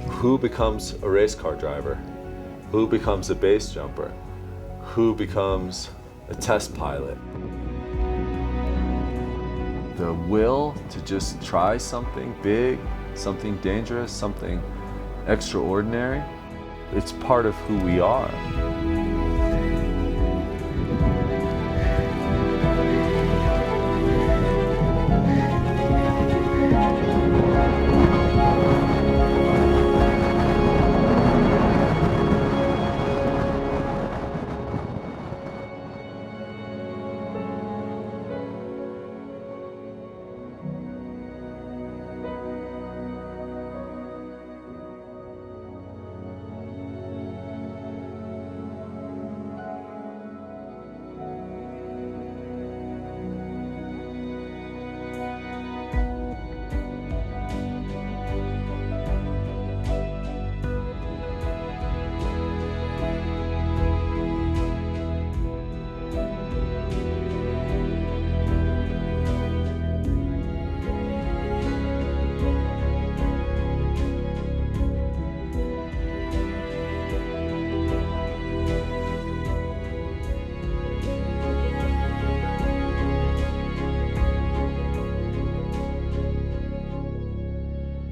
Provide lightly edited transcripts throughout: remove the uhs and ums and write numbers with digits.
Who becomes a race car driver? Who becomes a base jumper? Who becomes a test pilot? The will to just try something big, something dangerous, something extraordinary, it's part of who we are.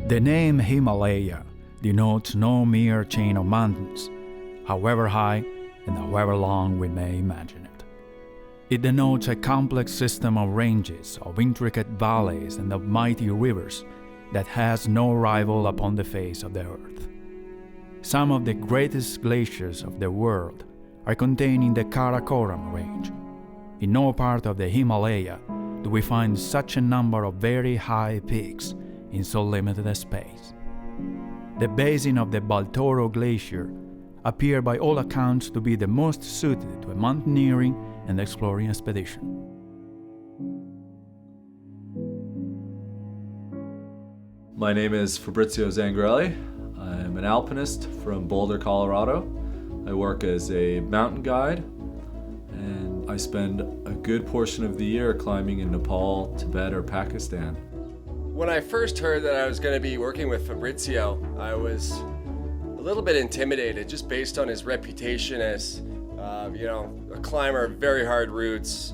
The name Himalaya denotes no mere chain of mountains, however high and however long we may imagine it. It denotes a complex system of ranges, of intricate valleys, and of mighty rivers that has no rival upon the face of the earth. Some of the greatest glaciers of the world are contained in the Karakoram range. In no part of the Himalaya do we find such a number of very high peaks in so limited a space. The basin of the Baltoro Glacier appear by all accounts to be the most suited to a mountaineering and exploring expedition. My name is Fabrizio Zangarelli. I'm an alpinist from Boulder, Colorado. I work as a mountain guide, and I spend a good portion of the year climbing in Nepal, Tibet, or Pakistan. When I first heard that I was going to be working with Fabrizio, I was a little bit intimidated just based on his reputation as, a climber of very hard routes,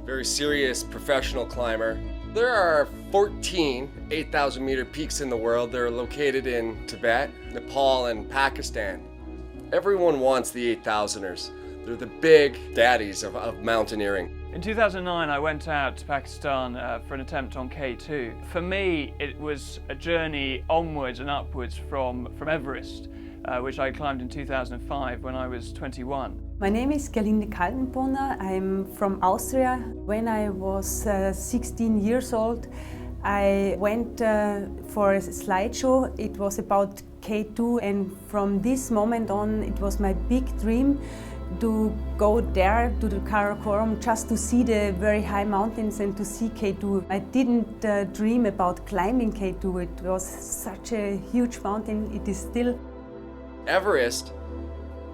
very serious professional climber. There are 14 8,000 meter peaks in the world. They're located in Tibet, Nepal, and Pakistan. Everyone wants the 8,000ers. They're the big daddies of mountaineering. In 2009, I went out to Pakistan for an attempt on K2. For me, it was a journey onwards and upwards from Everest, which I climbed in 2005 when I was 21. My name is Gerlinde Kaltenbrunner. I'm from Austria. When I was 16 years old, I went for a slideshow. It was about K2, and from this moment on, it was my big dream to go there to the Karakoram just to see the very high mountains and to see K2. I didn't dream about climbing K2. It was such a huge mountain. It is still. Everest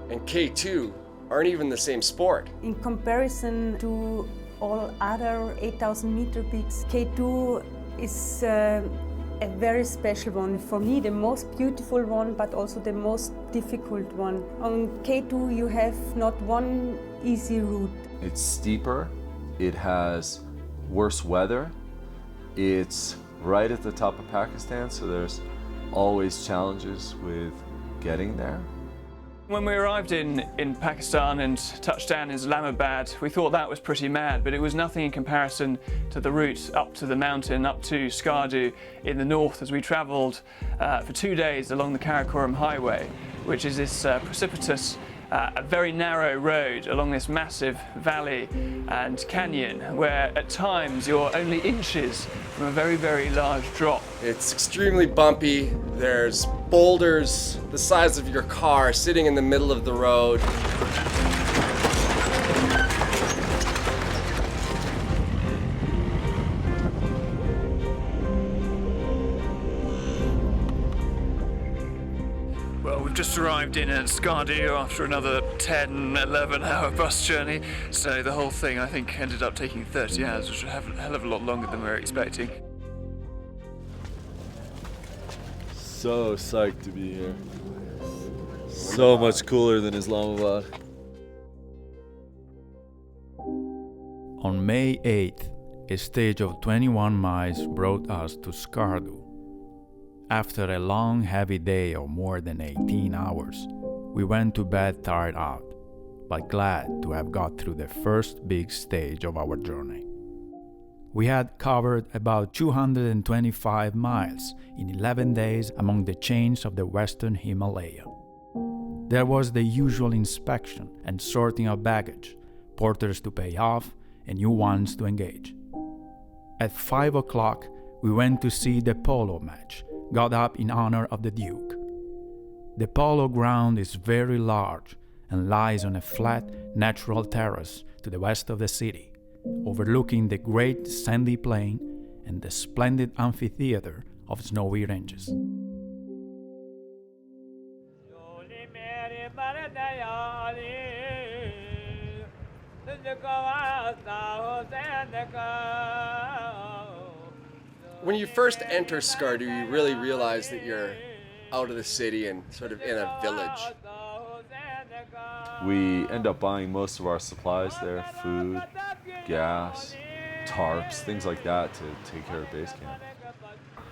and K2 aren't even the same sport. In comparison to all other 8,000 meter peaks, K2 is a very special one. For me, the most beautiful one, but also the most difficult one. On K2, you have not one easy route. It's steeper, it has worse weather, it's right at the top of Pakistan, so there's always challenges with getting there. When we arrived in Pakistan and touched down in Islamabad, we thought that was pretty mad, but it was nothing in comparison to the route up to the mountain, up to Skardu in the north, as we travelled for 2 days along the Karakoram Highway, which is this precipitous, a very narrow road along this massive valley and canyon, where at times you're only inches from a very, very large drop. It's extremely bumpy. There's boulders the size of your car sitting in the middle of the road. Well, we've just arrived in Skardu after another 10, 11-hour bus journey, so the whole thing I think ended up taking 30 hours, which was a hell of a lot longer than we were expecting. So psyched to be here. So much cooler than Islamabad. On May 8th, a stage of 21 miles brought us to Skardu. After a long, heavy day of more than 18 hours, we went to bed tired out, but glad to have got through the first big stage of our journey. We had covered about 225 miles in 11 days among the chains of the western Himalaya. There was the usual inspection and sorting of baggage, porters to pay off and new ones to engage. At 5 o'clock, we went to see the polo match, got up in honor of the Duke. The polo ground is very large and lies on a flat, natural terrace to the west of the city, overlooking the great sandy plain and the splendid amphitheater of snowy ranges. When you first enter Skardu, you really realize that you're out of the city and sort of in a village. We end up buying most of our supplies there, food, gas, tarps, things like that to take care of base camp.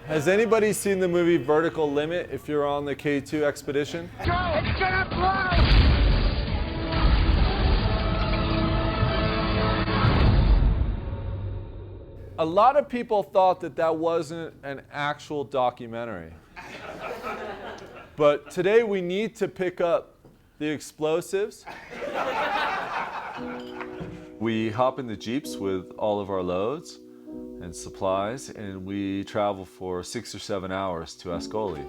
Has anybody seen the movie Vertical Limit if you're on the K2 expedition? A lot of people thought that that wasn't an actual documentary. But today we need to pick up the explosives. We hop in the Jeeps with all of our loads and supplies, and we travel for 6 or 7 hours to Ascoli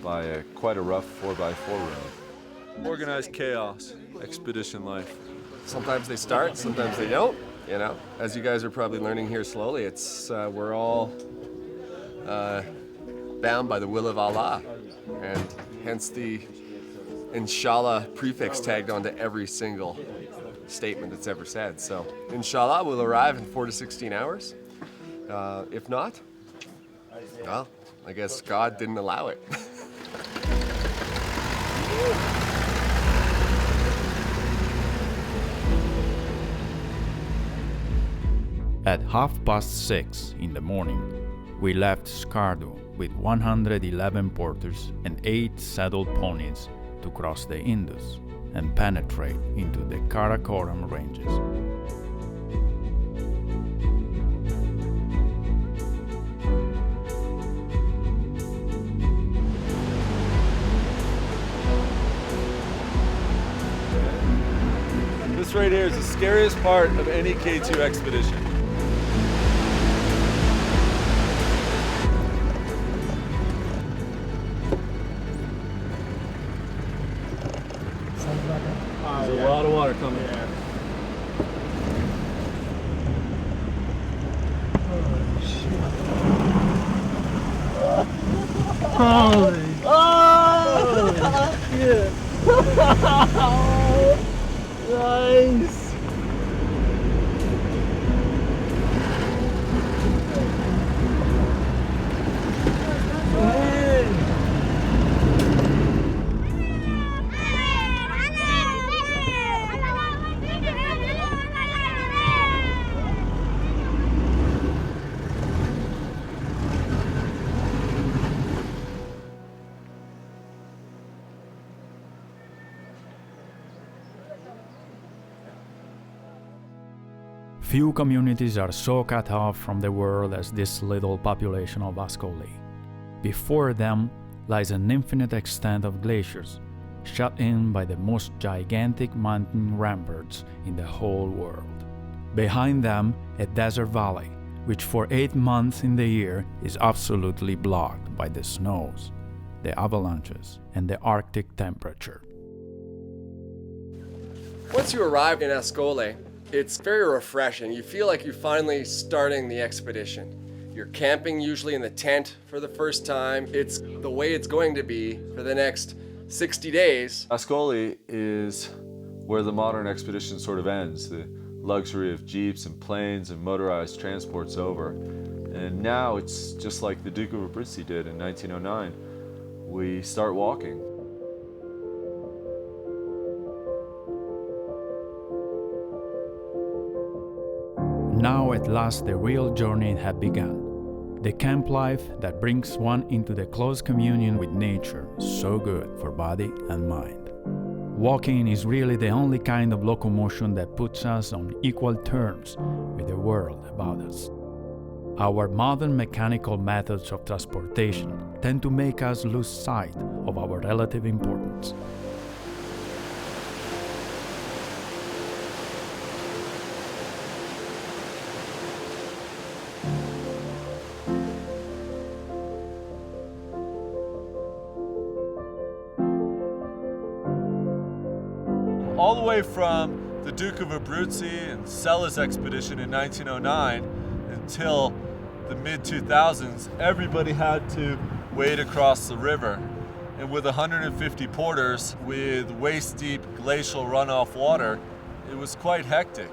by quite a rough 4x4 road. Organized chaos, expedition life. Sometimes they start, sometimes they don't. You know, as you guys are probably learning here slowly, it's we're all bound by the will of Allah, and hence the Inshallah prefix tagged onto every single statement that's ever said. So, Inshallah, we'll arrive in 4 to 16 hours. If not, well, I guess God didn't allow it. At 6:30 in the morning, we left Skardu with 111 porters and 8 saddled ponies to cross the Indus and penetrate into the Karakoram ranges. This right here is the scariest part of any K2 expedition. There's a lot of water coming. Holy! Oh! Shit! Nice! Few communities are so cut off from the world as this little population of Ascoli. Before them lies an infinite extent of glaciers, shut in by the most gigantic mountain ramparts in the whole world. Behind them, a desert valley, which for 8 months in the year is absolutely blocked by the snows, the avalanches, and the Arctic temperature. Once you arrive in Ascoli, it's very refreshing. You feel like you're finally starting the expedition. You're camping usually in the tent for the first time. It's the way it's going to be for the next 60 days. Ascoli is where the modern expedition sort of ends. The luxury of jeeps and planes and motorized transport's over. And now it's just like the Duke of Abruzzi did in 1909. we start walking. Now at last the real journey had begun. The camp life that brings one into the close communion with nature is so good for body and mind. Walking is really the only kind of locomotion that puts us on equal terms with the world about us. Our modern mechanical methods of transportation tend to make us lose sight of our relative importance. All the way from the Duke of Abruzzi and Sella's expedition in 1909 until the mid-2000s, everybody had to wade across the river. And with 150 porters, with waist-deep glacial runoff water, it was quite hectic.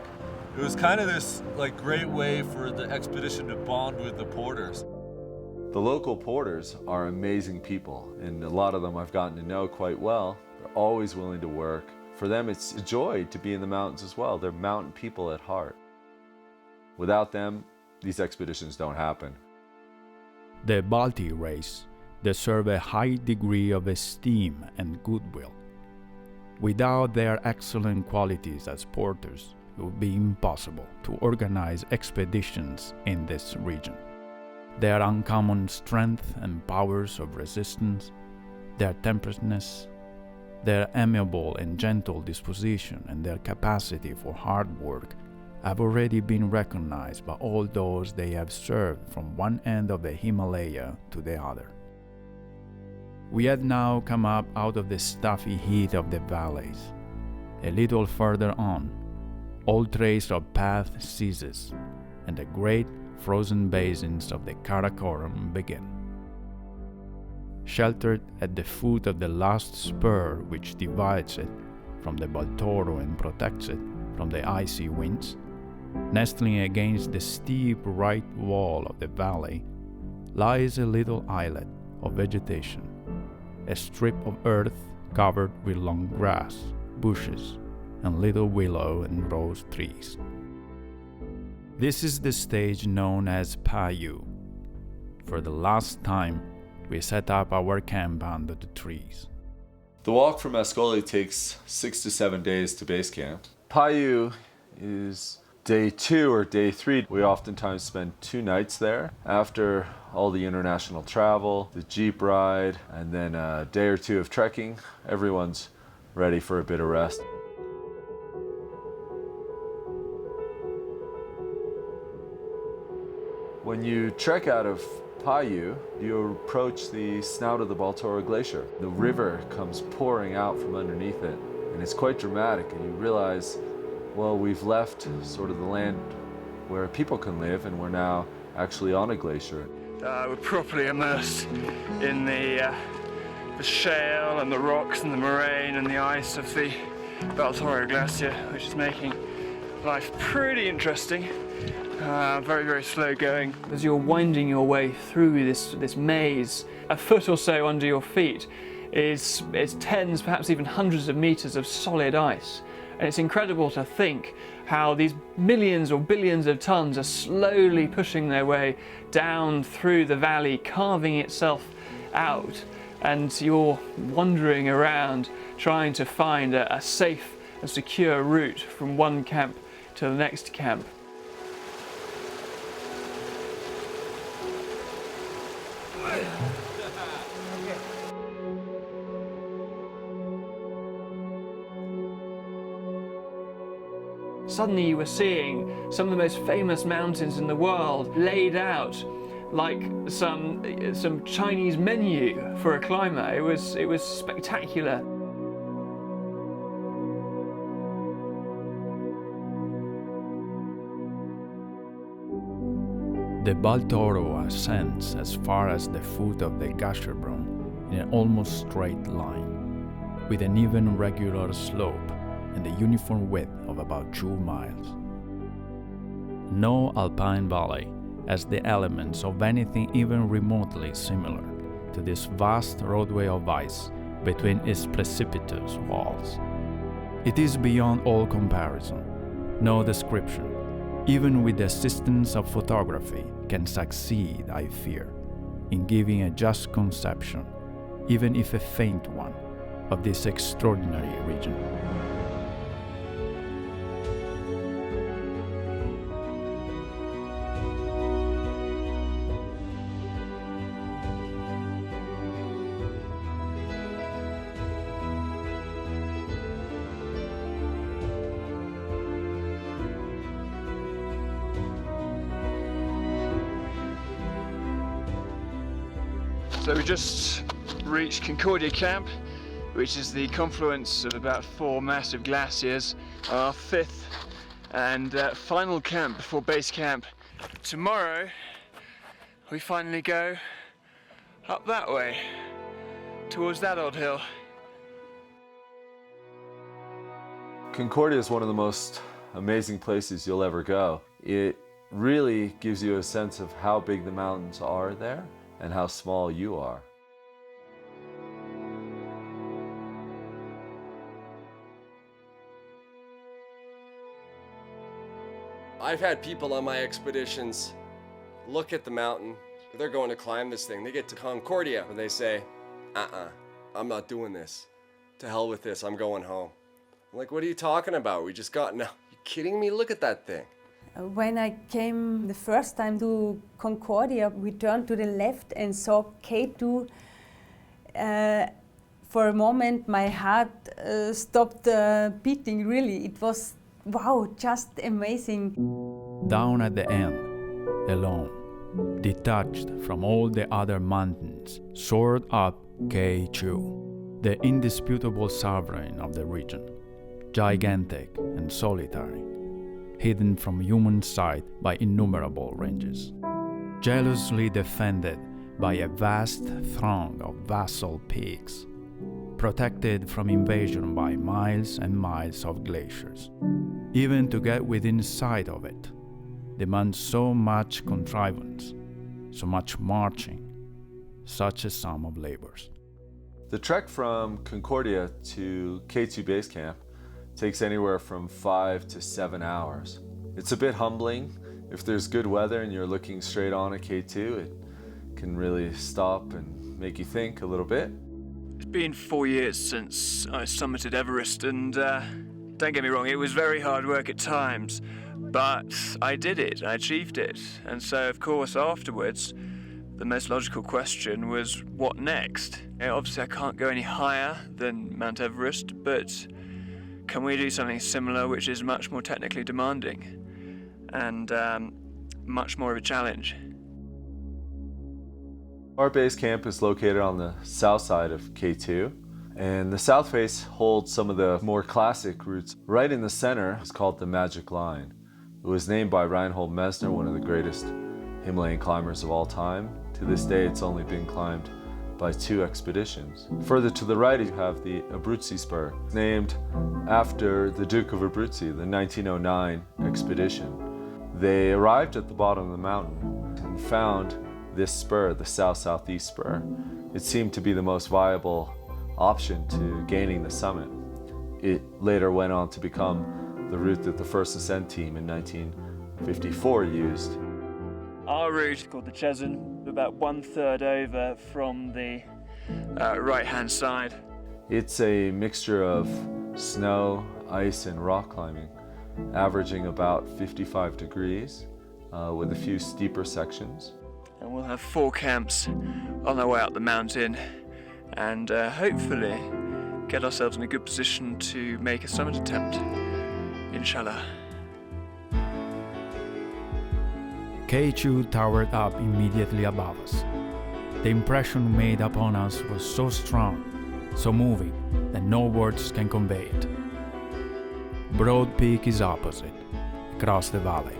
It was kind of this great way for the expedition to bond with the porters. The local porters are amazing people, and a lot of them I've gotten to know quite well. They're always willing to work. For them, it's a joy to be in the mountains as well. They're mountain people at heart. Without them, these expeditions don't happen. The Balti race deserve a high degree of esteem and goodwill. Without their excellent qualities as porters, it would be impossible to organize expeditions in this region. Their uncommon strength and powers of resistance, their temperatedness, their amiable and gentle disposition, and their capacity for hard work have already been recognized by all those they have served from one end of the Himalaya to the other. We had now come up out of the stuffy heat of the valleys. A little further on, all trace of path ceases, and the great frozen basins of the Karakoram begin. Sheltered at the foot of the last spur which divides it from the Baltoro and protects it from the icy winds, nestling against the steep right wall of the valley, lies a little islet of vegetation, a strip of earth covered with long grass, bushes, and little willow and rose trees. This is the stage known as Payu. For the last time, we set up our camp under the trees. The walk from Ascoli takes 6 to 7 days to base camp. Payu is day 2 or day 3. We oftentimes spend 2 nights there. After all the international travel, the jeep ride, and then a day or 2 of trekking, everyone's ready for a bit of rest. When you trek out of Payu, you approach the snout of the Baltoro Glacier. The river comes pouring out from underneath it, and it's quite dramatic, and you realize, well, we've left sort of the land where people can live, and we're now actually on a glacier. We're properly immersed in the shale and the rocks and the moraine and the ice of the Baltoro Glacier, which is making life pretty interesting. Very, very slow going. As you're winding your way through this maze, a foot or so under your feet is tens, perhaps even hundreds of meters of solid ice. And it's incredible to think how these millions or billions of tons are slowly pushing their way down through the valley, carving itself out. And you're wandering around trying to find a safe and secure route from one camp to the next camp. Suddenly you were seeing some of the most famous mountains in the world laid out like some Chinese menu for a climber. It was spectacular. The Baltoro ascends as far as the foot of the Gasherbrum in an almost straight line, with an even regular slope and a uniform width of about 2 miles. No alpine valley has the elements of anything even remotely similar to this vast roadway of ice between its precipitous walls. It is beyond all comparison. No description, even with the assistance of photography, can succeed, I fear, in giving a just conception, even if a faint one, of this extraordinary region. So we just reached Concordia Camp, which is the confluence of about 4 massive glaciers, our 5th and final camp before base camp. Tomorrow we finally go up that way, towards that old hill. Concordia is one of the most amazing places you'll ever go. It really gives you a sense of how big the mountains are there and how small you are. I've had people on my expeditions look at the mountain. They're going to climb this thing. They get to Concordia and they say, I'm not doing this. To hell with this, I'm going home. I'm like, what are you talking about? We just got, no, you kidding me? Look at that thing. When I came the first time to Concordia, we turned to the left and saw K2. For a moment, my heart stopped beating, really. It was, wow, just amazing. Down at the end, alone, detached from all the other mountains, soared up K2, the indisputable sovereign of the region, gigantic and solitary, hidden from human sight by innumerable ranges, jealously defended by a vast throng of vassal peaks, protected from invasion by miles and miles of glaciers. Even to get within sight of it demands so much contrivance, so much marching, such a sum of labors. The trek from Concordia to K2 Base Camp takes anywhere from 5 to 7 hours. It's a bit humbling. If there's good weather and you're looking straight on at K2, it can really stop and make you think a little bit. It's been 4 years since I summited Everest, and don't get me wrong, it was very hard work at times, but I did it, I achieved it. And so, of course, afterwards, the most logical question was, what next? Obviously, I can't go any higher than Mount Everest, but can we do something similar which is much more technically demanding and much more of a challenge? Our base camp is located on the south side of K2, and the south face holds some of the more classic routes. Right in the center is called the Magic Line. It was named by Reinhold Messner, one of the greatest Himalayan climbers of all time. To this day, it's only been climbed by 2 expeditions. Further to the right, you have the Abruzzi Spur, named after the Duke of Abruzzi, the 1909 expedition. They arrived at the bottom of the mountain and found this spur, the south-southeast spur. It seemed to be the most viable option to gaining the summit. It later went on to become the route that the first ascent team in 1954 used. Our route, called the Chesin, about 1/3 over from the right-hand side. It's a mixture of snow, ice, and rock climbing, averaging about 55 degrees, with a few steeper sections. And we'll have 4 camps on our way up the mountain, and hopefully get ourselves in a good position to make a summit attempt, inshallah. K2 towered up immediately above us. The impression made upon us was so strong, so moving, that no words can convey it. Broad Peak is opposite, across the valley.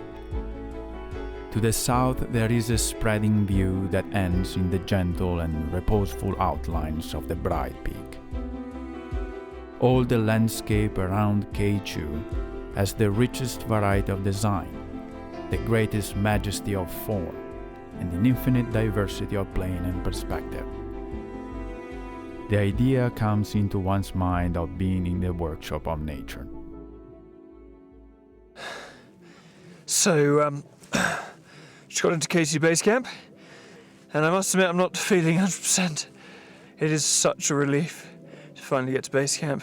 To the south there is a spreading view that ends in the gentle and reposeful outlines of the Bright Peak. All the landscape around K2 has the richest variety of design, the greatest majesty of form, and an infinite diversity of plane and perspective. the idea comes into one's mind of being in the workshop of nature. So, just got into K2 base camp, and I must admit I'm not feeling 100%. It is such a relief to finally get to base camp.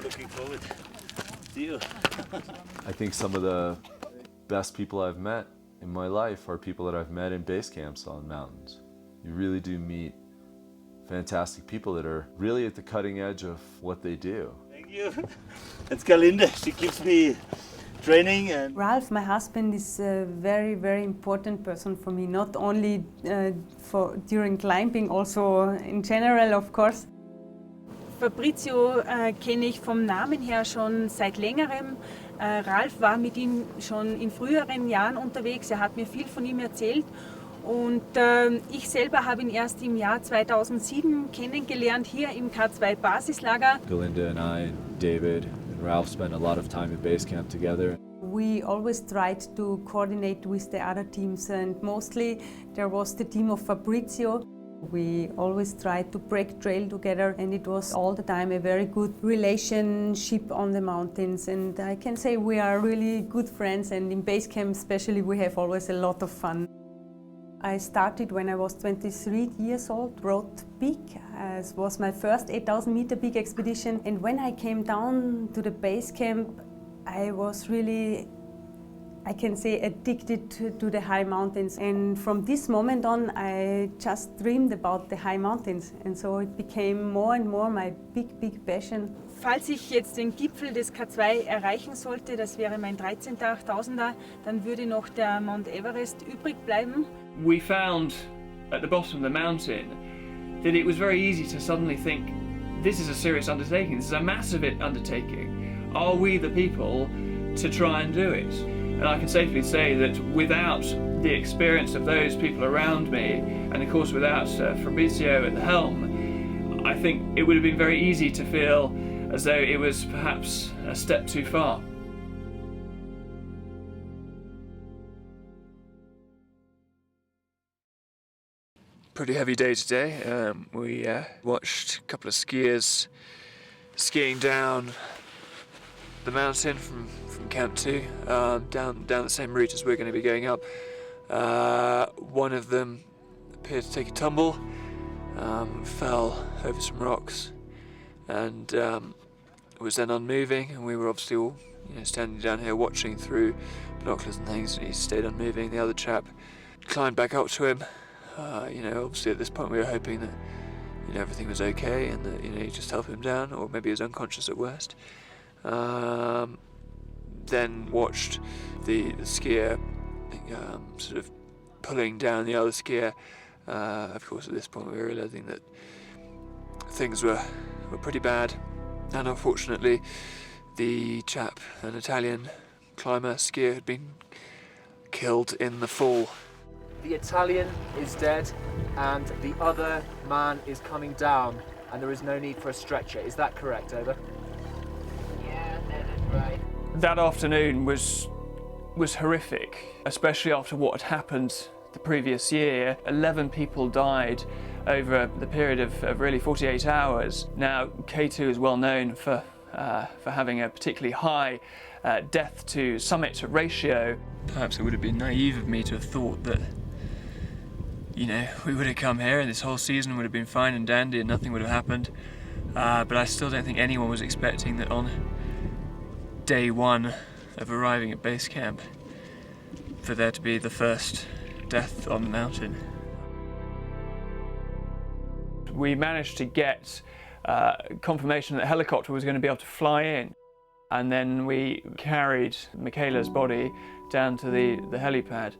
Looking forward. See you. I think some of the best people I've met in my life are people that I've met in base camps on mountains. You really do meet fantastic people that are really at the cutting edge of what they do. Thank you. That's Galinde. She keeps me training. And Ralph, my husband, is a very, very important person for me, not only during climbing, also in general, of course. Fabrizio kenne ich vom Namen her schon seit längerem. Ralf war mit ihm schon in früheren Jahren unterwegs. Er hat mir viel von ihm erzählt. Und ich selber habe ihn erst im Jahr 2007 kennengelernt, hier im K2-Basislager. Galinde and I and David and Ralph spent a lot of time at base camp together. We always tried to coordinate with the other teams, and mostly there was the team of Fabrizio. We always tried to break trail together, and it was all the time a very good relationship on the mountains. And I can say we are really good friends, and in base camp especially we have always a lot of fun. I started when I was 23 years old, Broad Peak. It was my first 8,000 meter peak expedition, and when I came down to the base camp, I was really, I can say, addicted to the high mountains. And from this moment on, I just dreamed about the high mountains. And so it became more and more my big passion. Falls ich jetzt den Gipfel des K2 erreichen sollte, das wäre mein 13. 8000er, dann würde noch der Mount Everest übrig bleiben. We found at the bottom of the mountain that it was very easy to suddenly think, this is a serious undertaking, this is a massive undertaking. Are we the people to try and do it? And I can safely say that without the experience of those people around me, and of course without Fabrizio at the helm, I think it would have been very easy to feel as though it was perhaps a step too far. Pretty heavy day today. We watched a couple of skiers skiing down the mountain from Camp 2, down the same route as we're going to be going up. One of them appeared to take a tumble, fell over some rocks, and was then unmoving, and we were obviously all standing down here watching through binoculars and things, and he stayed unmoving. The other chap climbed back up to him. Obviously at this point we were hoping that everything was okay and that he'd just help him down, or maybe he was unconscious at worst. Then watched the skier sort of pulling down the other skier. Of course at this point we were realising that things were pretty bad, and unfortunately the chap, an Italian climber skier, had been killed in the fall. The Italian is dead and the other man is coming down, and there is no need for a stretcher. Is that correct, over? Yeah, that is right. That afternoon was horrific, especially after what had happened the previous year. 11 people died over the period of really 48 hours. Now, K2 is well known for having a particularly high death to summit ratio. Perhaps it would have been naive of me to have thought that we would have come here and this whole season would have been fine and dandy and nothing would have happened. But I still don't think anyone was expecting that on day one of arriving at base camp for there to be the first death on the mountain. We managed to get confirmation that a helicopter was going to be able to fly in, and then we carried Michaela's body down to the helipad.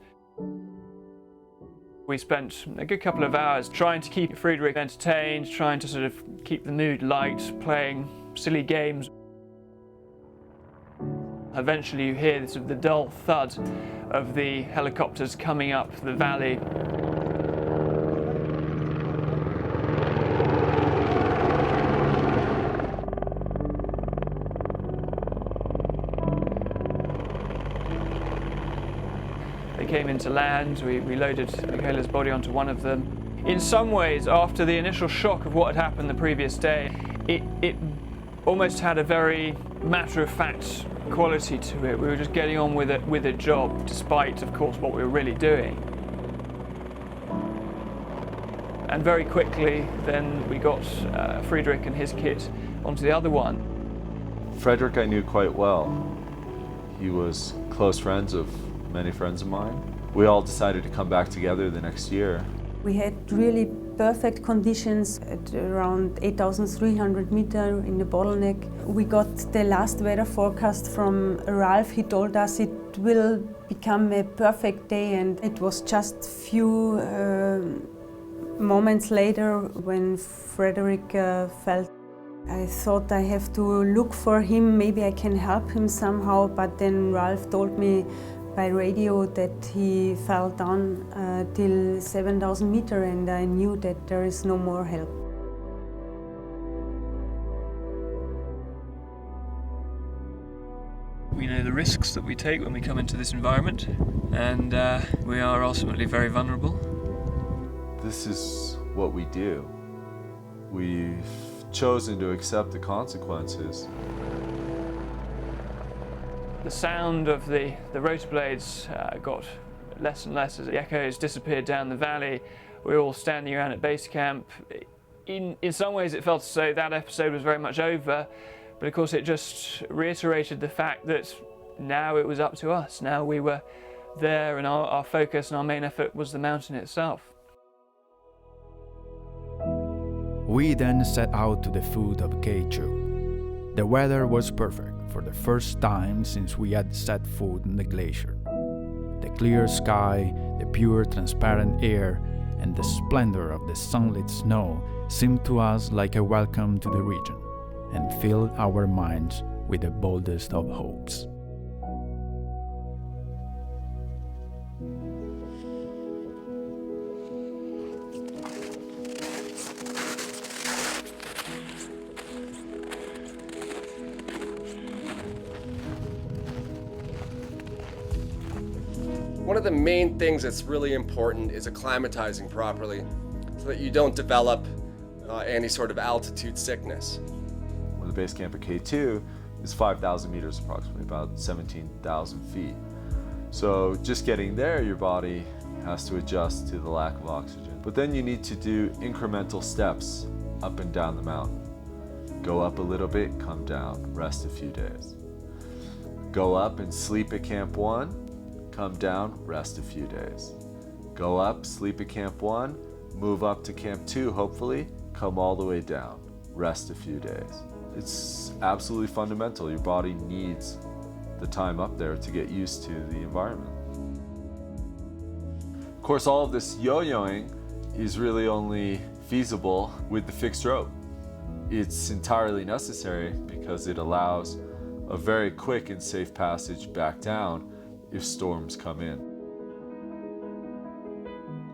We spent a good couple of hours trying to keep Friedrich entertained, trying to sort of keep the mood light, playing silly games. Eventually you hear the dull thud of the helicopters coming up the valley. They came into land, we loaded Michaela's body onto one of them. In some ways, after the initial shock of what had happened the previous day, it almost had a very matter-of-fact quality to it. We were just getting on with a job, despite, of course, what we were really doing. And very quickly, then we got Friedrich and his kit onto the other one. Frederick I knew quite well. He was close friends of many friends of mine. We all decided to come back together the next year. We had really perfect conditions at around 8,300 meters in the bottleneck. We got the last weather forecast from Ralph. He told us it will become a perfect day, and it was just few moments later when Frederick fell. I thought I have to look for him, maybe I can help him somehow, but then Ralph told me by radio that he fell down till 7,000 meters, and I knew that there is no more help. We know the risks that we take when we come into this environment, and we are ultimately very vulnerable. This is what we do. We've chosen to accept the consequences. The sound of the rotor blades got less and less as the echoes disappeared down the valley. We were all standing around at base camp. In some ways it felt as though that episode was very much over, but of course it just reiterated the fact that now it was up to us. Now we were there, and our focus and our main effort was the mountain itself. We then set out to the foot of K2. The weather was perfect for the first time since we had set foot in the glacier. The clear sky, the pure transparent air, and the splendor of the sunlit snow seemed to us like a welcome to the region, and filled our minds with the boldest of hopes. One of the main things that's really important is acclimatizing properly so that you don't develop any sort of altitude sickness. Well, the base camp at K2 is 5,000 meters approximately, about 17,000 feet. So just getting there, your body has to adjust to the lack of oxygen. But then you need to do incremental steps up and down the mountain. Go up a little bit, come down, rest a few days. Go up and sleep at Camp 1. Come down, rest a few days. Go up, sleep at Camp 1, move up to Camp 2, hopefully, come all the way down, rest a few days. It's absolutely fundamental. Your body needs the time up there to get used to the environment. Of course, all of this yo-yoing is really only feasible with the fixed rope. It's entirely necessary because it allows a very quick and safe passage back down if storms come in.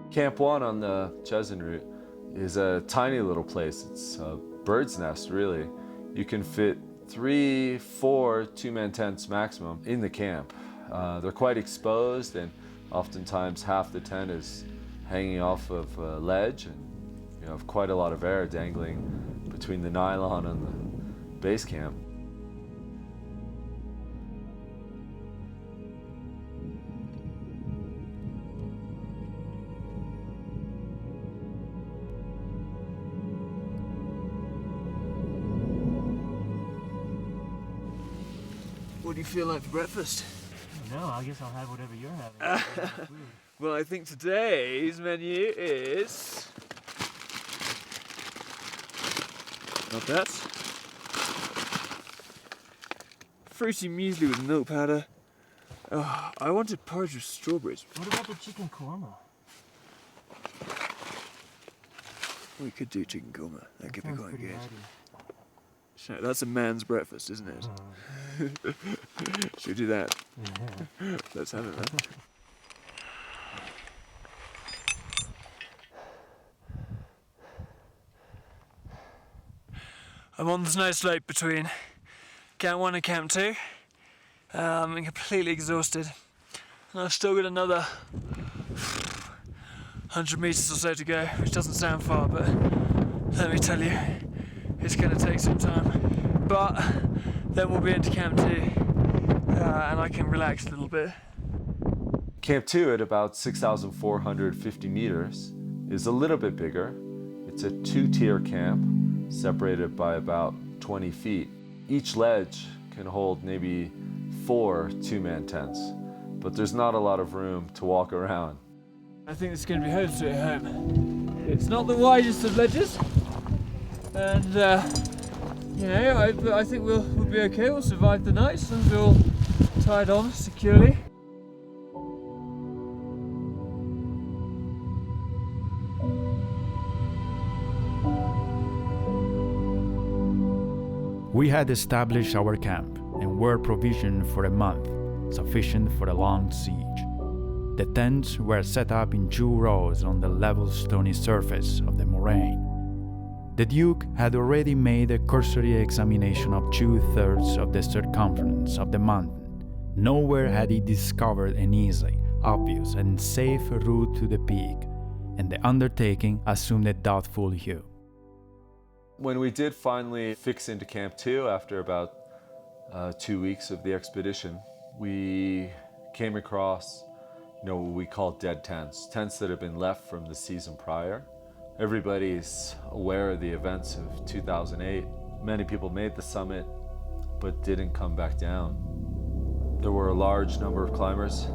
Camp 1 on the Chesin route is a tiny little place. It's a bird's nest, really. You can fit 3, 4 two-man tents maximum in the camp. They're quite exposed, and oftentimes half the tent is hanging off of a ledge, and you have quite a lot of air dangling between the nylon and the base camp. What do you feel like for breakfast? No, I guess I'll have whatever you're having. Well, I think today's menu is not that. Fruity muesli with milk powder. Oh, I wanted porridge with strawberries. What about the chicken korma? We could do chicken korma. That could be Sounds quite pretty good. hearty. So that's a man's breakfast, isn't it? Should we do that? Yeah. Let's have it then. I'm on the snow slope between Camp 1 and Camp 2. I'm completely exhausted. And I've still got another 100 meters or so to go, which doesn't sound far, but let me tell you, it's going to take some time. But then we'll be into Camp 2, and I can relax a little bit. Camp 2 at about 6,450 meters is a little bit bigger. It's a 2-tier camp separated by about 20 feet. Each ledge can hold maybe 4 2-man tents, but there's not a lot of room to walk around. I think this is going to be home sweet home. It's not the widest of ledges, and I think we'll be okay. We'll survive the night as long as we're all tied on securely. We had established our camp and were provisioned for a month, sufficient for a long siege. The tents were set up in 2 rows on the level stony surface of the moraine. The Duke had already made a cursory examination of 2/3 of the circumference of the mountain. Nowhere had he discovered an easy, obvious, and safe route to the peak, and the undertaking assumed a doubtful hue. When we did finally fix into Camp 2 after about 2 weeks of the expedition, we came across what we call dead tents that have been left from the season prior. Everybody's aware of the events of 2008. Many people made the summit but didn't come back down. There were a large number of climbers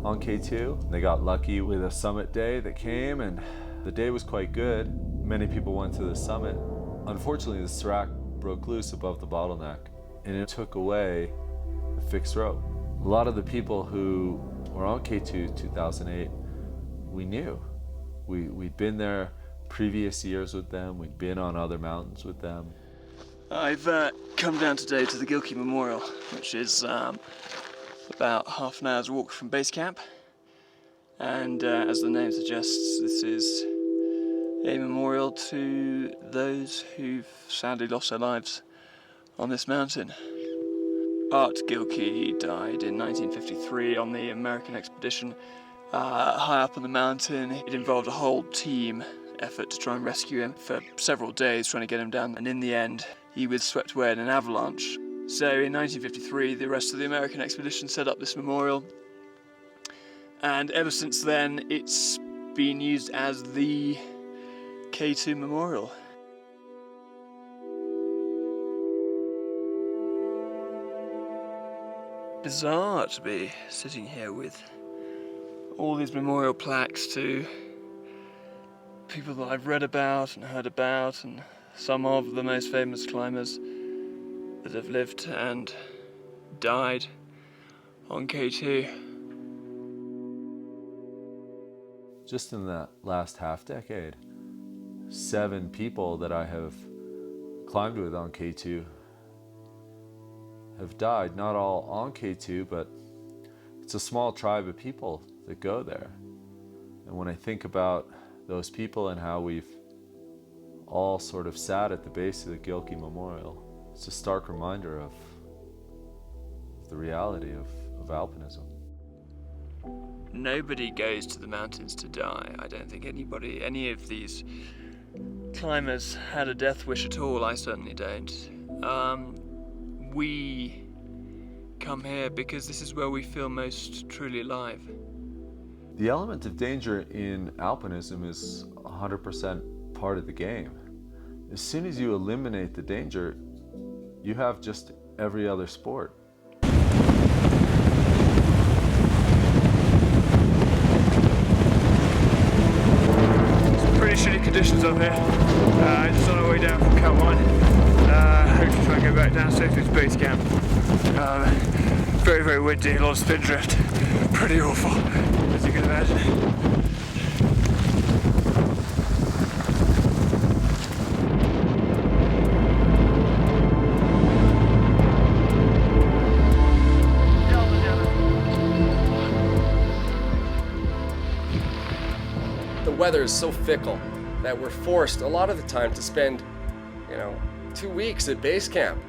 on K2. They got lucky with a summit day that came, and the day was quite good. Many people went to the summit. Unfortunately, the Serac broke loose above the bottleneck, and it took away the fixed rope. A lot of the people who were on K2 2008, we knew. We'd been there previous years with them. We'd been on other mountains with them. I've come down today to the Gilkey Memorial, which is about half an hour's walk from base camp. And as the name suggests, this is a memorial to those who've sadly lost their lives on this mountain. Art Gilkey died in 1953 on the American expedition high up on the mountain. It involved a whole team effort to try and rescue him for several days, trying to get him down, and in the end he was swept away in an avalanche. So in 1953 the rest of the American expedition set up this memorial, and ever since then it's been used as the K2 Memorial. Bizarre to be sitting here with all these memorial plaques to people that I've read about and heard about, and some of the most famous climbers that have lived and died on K2. Just in that last half decade, 7 people that I have climbed with on K2 have died. Not all on K2, but it's a small tribe of people that go there. And when I think about those people and how we've all sort of sat at the base of the Gilkey Memorial, it's a stark reminder of the reality of alpinism. Nobody goes to the mountains to die. I don't think any of these climbers had a death wish at all. I certainly don't. We come here because this is where we feel most truly alive. The element of danger in alpinism is 100% part of the game. As soon as you eliminate the danger, you have just every other sport. Pretty shitty conditions up here. Just on our way down from Camp 1. Hopefully try and go back down safely to base camp. Very, very windy, a lot of spin drift. Pretty awful, as you can imagine. The weather is so fickle that we're forced a lot of the time to spend, 2 weeks at base camp.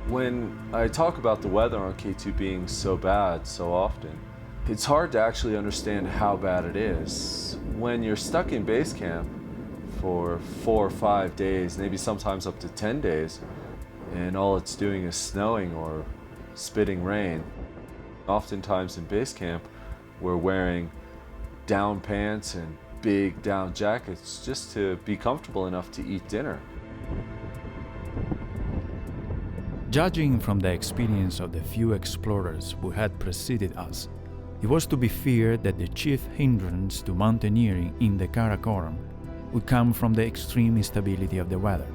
When I talk about the weather on K2 being so bad so often, It's hard to actually understand how bad it is. When you're stuck in base camp for 4 or 5 days, maybe sometimes up to 10 days, and all it's doing is snowing or spitting rain. Oftentimes in base camp, we're wearing down pants and big down jackets just to be comfortable enough to eat dinner. Judging from the experience of the few explorers who had preceded us, it was to be feared that the chief hindrance to mountaineering in the Karakoram would come from the extreme instability of the weather.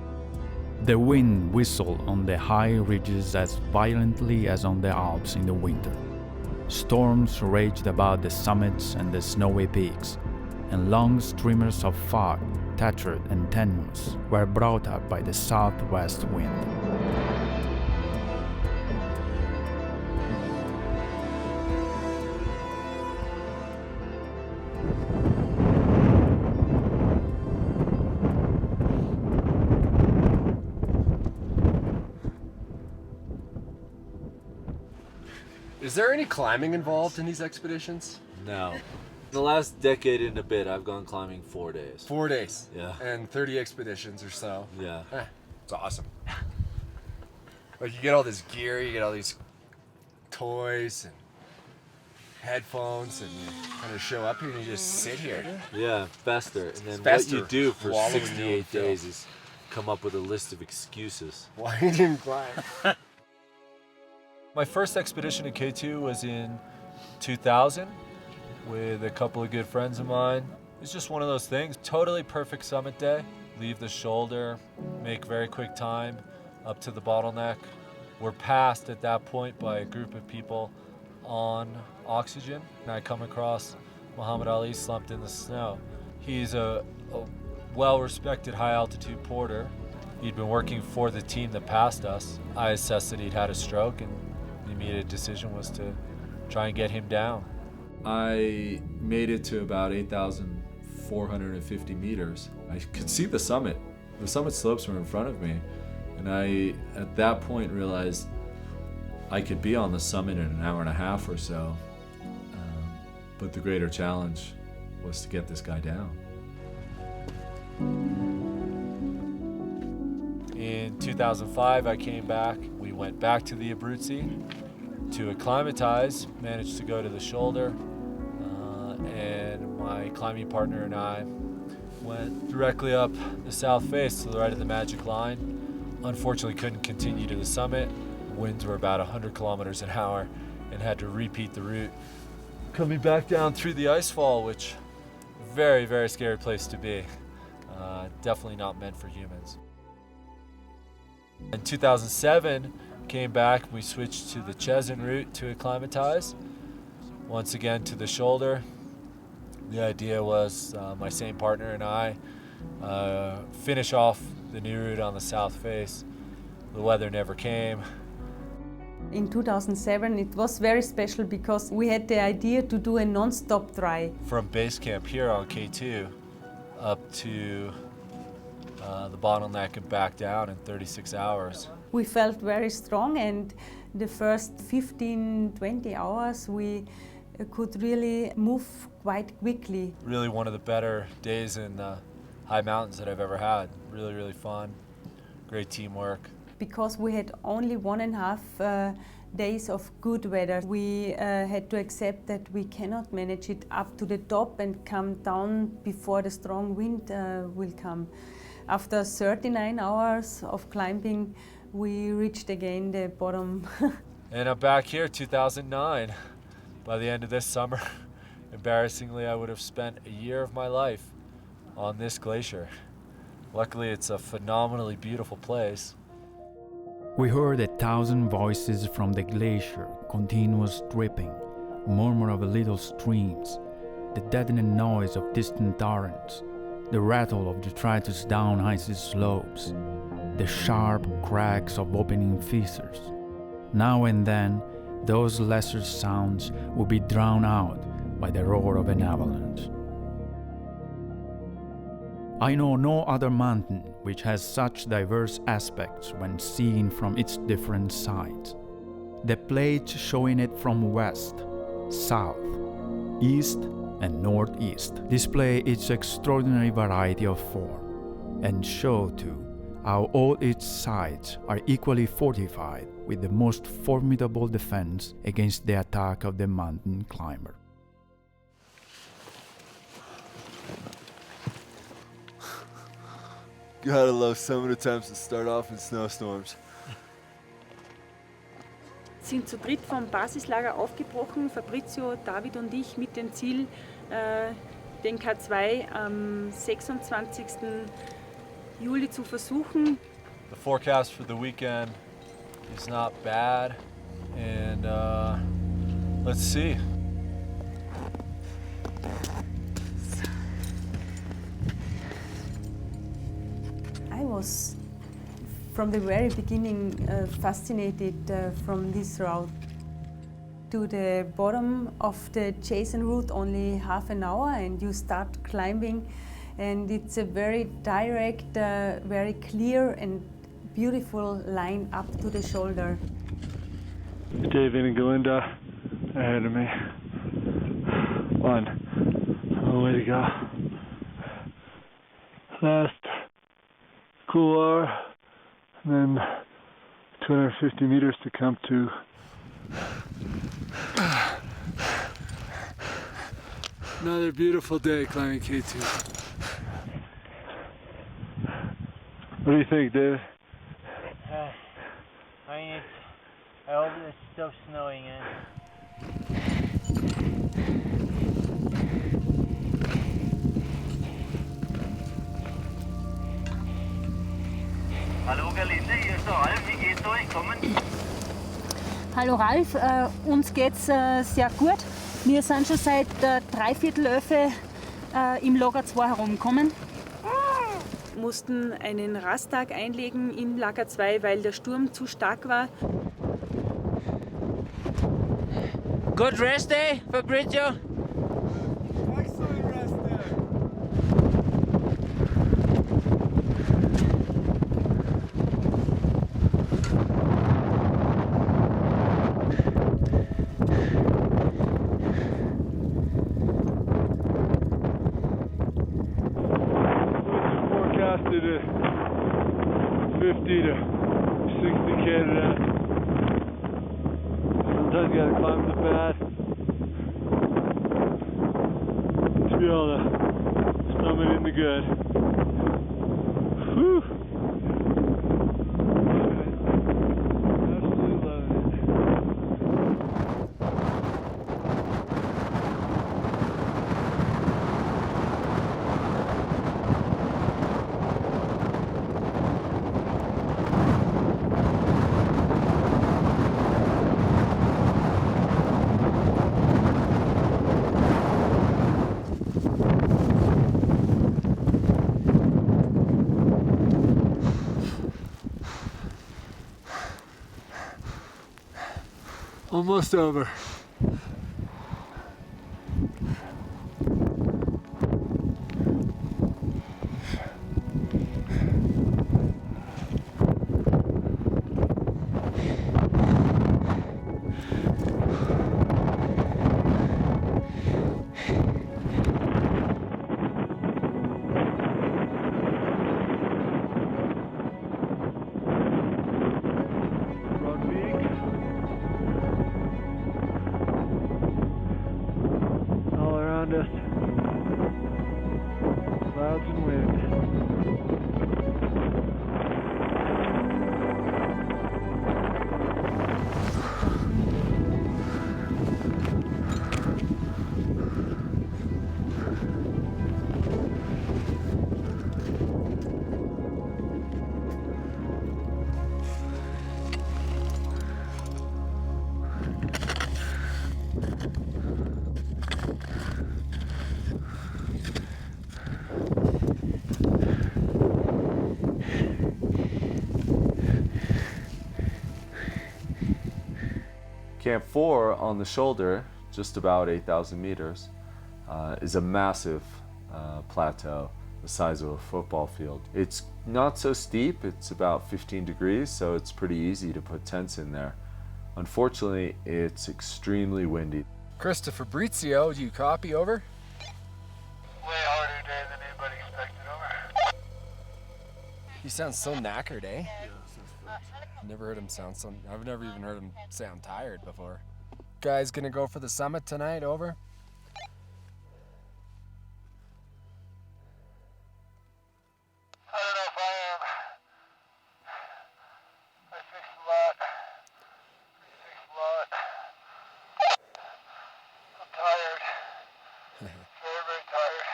The wind whistled on the high ridges as violently as on the Alps in the winter. Storms raged about the summits and the snowy peaks, and long streamers of fog, tattered and tenuous, were brought up by the southwest wind. Is there any climbing involved in these expeditions? No. In the last decade and a bit, I've gone climbing 4 days. 4 days. Yeah. And 30 expeditions or so. Yeah. It's awesome. Like you get all this gear, you get all these toys and headphones, and you kind of show up here and you just sit here. Yeah, fester. And then Fester. what you do for Wallow in your own 68 filth. days is come up with a list of excuses. Why you didn't climb? My first expedition to K2 was in 2000 with a couple of good friends of mine. It's just one of those things. Totally perfect summit day. Leave the shoulder, make very quick time up to the bottleneck. We're passed at that point by a group of people on oxygen. And I come across Muhammad Ali slumped in the snow. He's a well-respected high-altitude porter. He'd been working for the team that passed us. I assessed that he'd had a stroke, and the immediate decision was to try and get him down. I made it to about 8,450 meters. I could see the summit. The summit slopes were in front of me, and I, at that point, realized I could be on the summit in an hour and a half or so. But the greater challenge was to get this guy down. In 2005, I came back. We went back to the Abruzzi to acclimatize, managed to go to the shoulder, and my climbing partner and I went directly up the south face to the right of the magic line. Unfortunately, couldn't continue to the summit. Winds were about 100 kilometers an hour and had to repeat the route. Coming back down through the icefall, which very, very scary place to be. Definitely not meant for humans. In 2007, came back, we switched to the Chesin route to acclimatize. Once again to the shoulder. The idea was my same partner and I finish off the new route on the south face. The weather never came. In 2007 it was very special because we had the idea to do a non-stop try. From base camp here on K2 up to the bottleneck and back down in 36 hours. We felt very strong, and the first 15-20 hours we could really move quite quickly. Really one of the better days in the high mountains that I've ever had. Really, really fun. Great teamwork. Because we had only 1.5 days of good weather, we had to accept that we cannot manage it up to the top and come down before the strong wind will come. After 39 hours of climbing, we reached again the bottom. And I'm back here, 2009. By the end of this summer, embarrassingly, I would have spent a year of my life on this glacier. Luckily, it's a phenomenally beautiful place. We heard 1,000 voices from the glacier, continuous dripping, murmur of little streams, the deadening noise of distant torrents, the rattle of detritus down icy slopes, the sharp cracks of opening fissures. Now and then, those lesser sounds would be drowned out by the roar of an avalanche. I know no other mountain which has such diverse aspects when seen from its different sides. The plates showing it from west, south, east and northeast, display its extraordinary variety of form, and show too how all its sides are equally fortified with the most formidable defense against the attack of the mountain climber. Gotta love summit attempts that start off in snowstorms. Sind zu dritt vom Basislager aufgebrochen, Fabrizio, David und ich, mit dem Ziel, den K2 am 26. Juli zu versuchen. The forecast for the weekend is not bad, and let's see. I was from the very beginning fascinated from this route. To the bottom of the Jason route only half an hour and you start climbing, and it's a very direct, very clear and beautiful line up to the shoulder. David and Galinda ahead of me. One. Oh, way to go. Last couloir, and then 250 meters to come to. Another beautiful day climbing K2. What do you think, David? I hope it's still snowing in. Hallo Galinde, hier ist der Ralf, wie geht's euch? Kommen? Hallo Ralf, uns geht's sehr gut. Wir sind schon seit 11:15 im Lager 2 herumgekommen. Mussten einen Rasttag einlegen im Lager 2, weil der Sturm zu stark war. Good rest day, Fabrizio. Excellent rest there. Forecasted at 50 to 60 Canada. Sometimes you gotta climb the path to be able to summit in the good. Whew. Absolutely loving it. Almost over. Clouds and wind. Camp 4 on the shoulder, just about 8,000 meters, is a massive plateau the size of a football field. It's not so steep, it's about 15 degrees, so it's pretty easy to put tents in there. Unfortunately, it's extremely windy. Chris to Fabrizio, do you copy? Over? Way harder day than anybody expected. Over. He sounds so knackered, eh? Never heard him sound so... I've never even heard him say I'm tired before. Guys gonna go for the summit tonight, over? I don't know if I am. I fixed a lot. Fixed a lot. I'm tired. Very, very tired.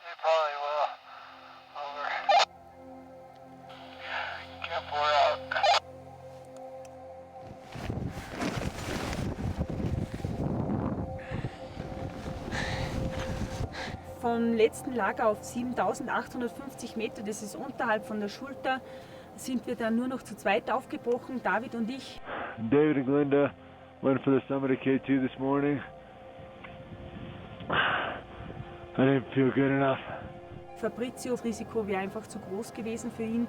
You probably will. Over. You can't pour out. Vom letzten Lager auf 7850 Meter, das ist unterhalb von der Schulter, sind wir dann nur noch zu zweit aufgebrochen, David und ich. David and Glinda went for the summit of K2 this morning. I didn't feel good enough. Fabrizio, das Risiko wäre einfach zu groß gewesen für ihn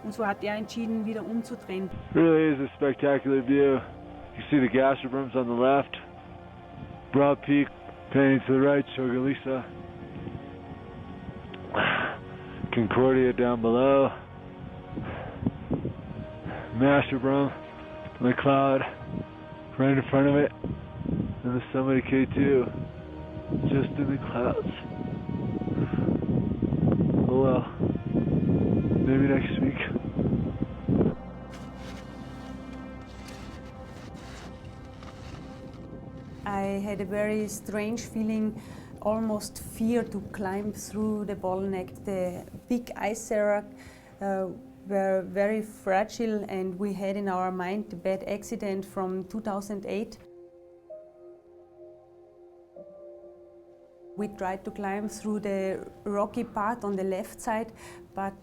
und so hat er entschieden, wieder umzudrehen. Really is a spectacular view. You see the gasobrums on the left, Broad Peak, painting to the right, Chogalisa, Concordia down below, Masterbrum, the cloud right in front of it, and the summit of K2 just in the clouds. Oh well, maybe next week. I had a very strange feeling, almost fear to climb through the bottleneck. The big ice serac were very fragile, and we had in our mind the bad accident from 2008. We tried to climb through the rocky part on the left side, but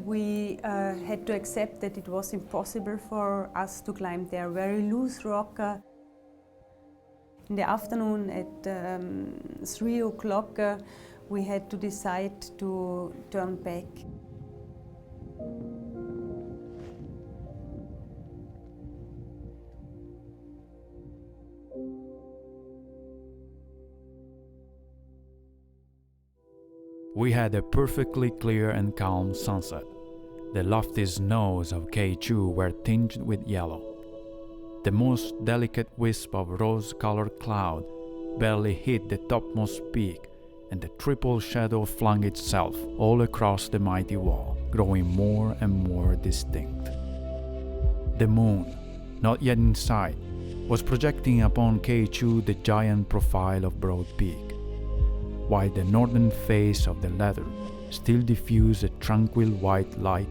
we had to accept that it was impossible for us to climb there. Very loose rock. In the afternoon at 3 o'clock, we had to decide to turn back. We had a perfectly clear and calm sunset. The lofty snows of K2 were tinged with yellow. The most delicate wisp of rose-colored cloud barely hit the topmost peak, and the triple shadow flung itself all across the mighty wall, growing more and more distinct. The moon, not yet in sight, was projecting upon K2 the giant profile of Broad Peak, while the northern face of the latter still diffused a tranquil white light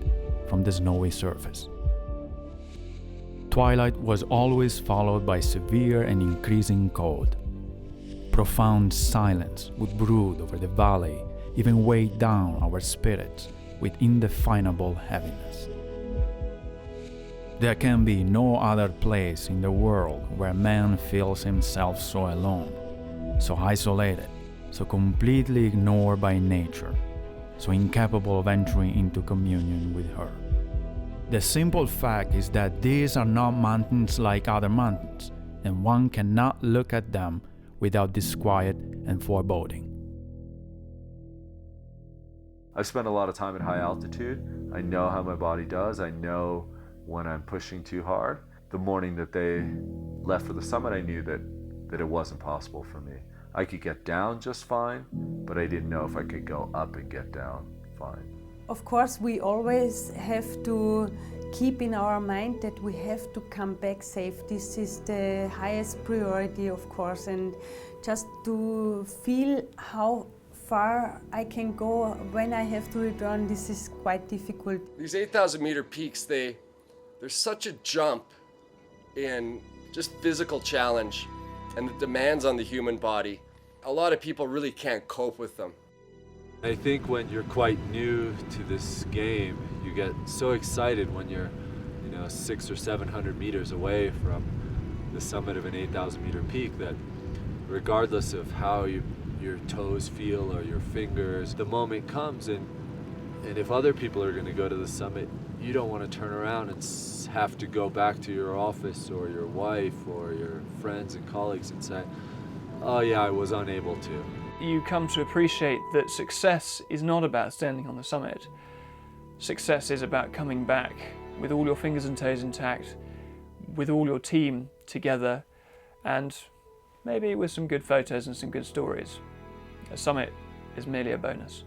from the snowy surface. Twilight was always followed by severe and increasing cold. Profound silence would brood over the valley, even weigh down our spirits with indefinable heaviness. There can be no other place in the world where man feels himself so alone, so isolated, so completely ignored by nature, so incapable of entering into communion with her. The simple fact is that these are not mountains like other mountains, and one cannot look at them without disquiet and foreboding. I've spent a lot of time at high altitude. I know how my body does. I know when I'm pushing too hard. The morning that they left for the summit, I knew that it wasn't possible for me. I could get down just fine, but I didn't know if I could go up and get down fine. Of course, we always have to keep in our mind that we have to come back safe. This is the highest priority, of course, and just to feel how far I can go when I have to return, this is quite difficult. These 8,000 meter peaks, there's such a jump in just physical challenge and the demands on the human body. A lot of people really can't cope with them. I think when you're quite new to this game, you get so excited when you're, 600 or 700 meters away from the summit of an 8,000 meter peak that regardless of how your toes feel or your fingers, the moment comes and And if other people are going to go to the summit, you don't want to turn around and have to go back to your office or your wife or your friends and colleagues and say, oh yeah, I was unable to. You come to appreciate that success is not about standing on the summit. Success is about coming back with all your fingers and toes intact, with all your team together, and maybe with some good photos and some good stories. A summit is merely a bonus.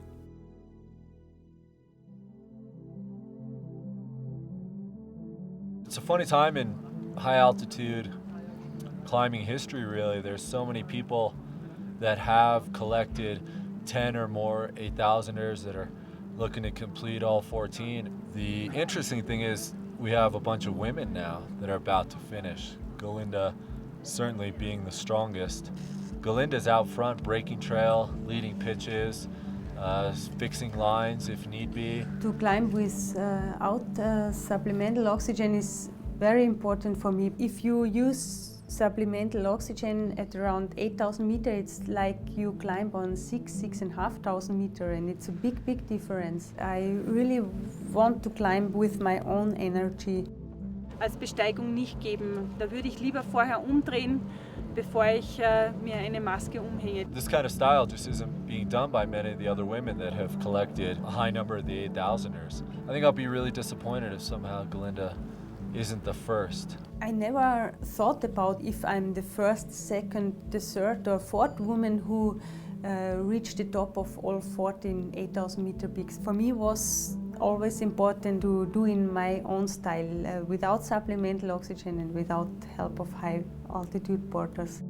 It's a funny time in high altitude climbing history, really. There's so many people that have collected 10 or more 8,000ers that are looking to complete all 14. The interesting thing is we have a bunch of women now that are about to finish. Galinda certainly being the strongest. Galinda's out front, breaking trail, leading pitches, fixing lines if need be. To climb without supplemental oxygen is very important for me. If you use supplemental oxygen at around 8,000 meters, it's like you climb on 6,500 meters, and it's a big difference. I really want to climb with my own energy. Als Besteigung nicht geben. Da würde ich lieber vorher umdrehen, bevor ich mir eine Maske umhänge. This kind of style just isn't being done by many of the other women that have collected a high number of the 8,000ers. I think I'll be really disappointed if somehow Galinda isn't the first. I never thought about if I'm the first, second, the third or fourth woman who reached the top of all 14 8,000 meter peaks. For me, it was always important to do in my own style, without supplemental oxygen and without help of high altitude porters.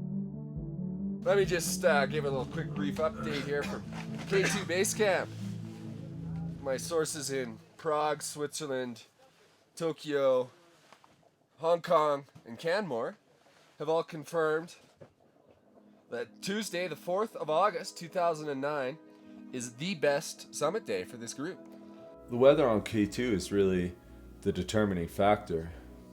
Let me just give a little quick brief update here from K2 Base Camp. My sources in Prague, Switzerland, Tokyo, Hong Kong, and Canmore have all confirmed that Tuesday, the 4th of August, 2009, is the best summit day for this group. The weather on K2 is really the determining factor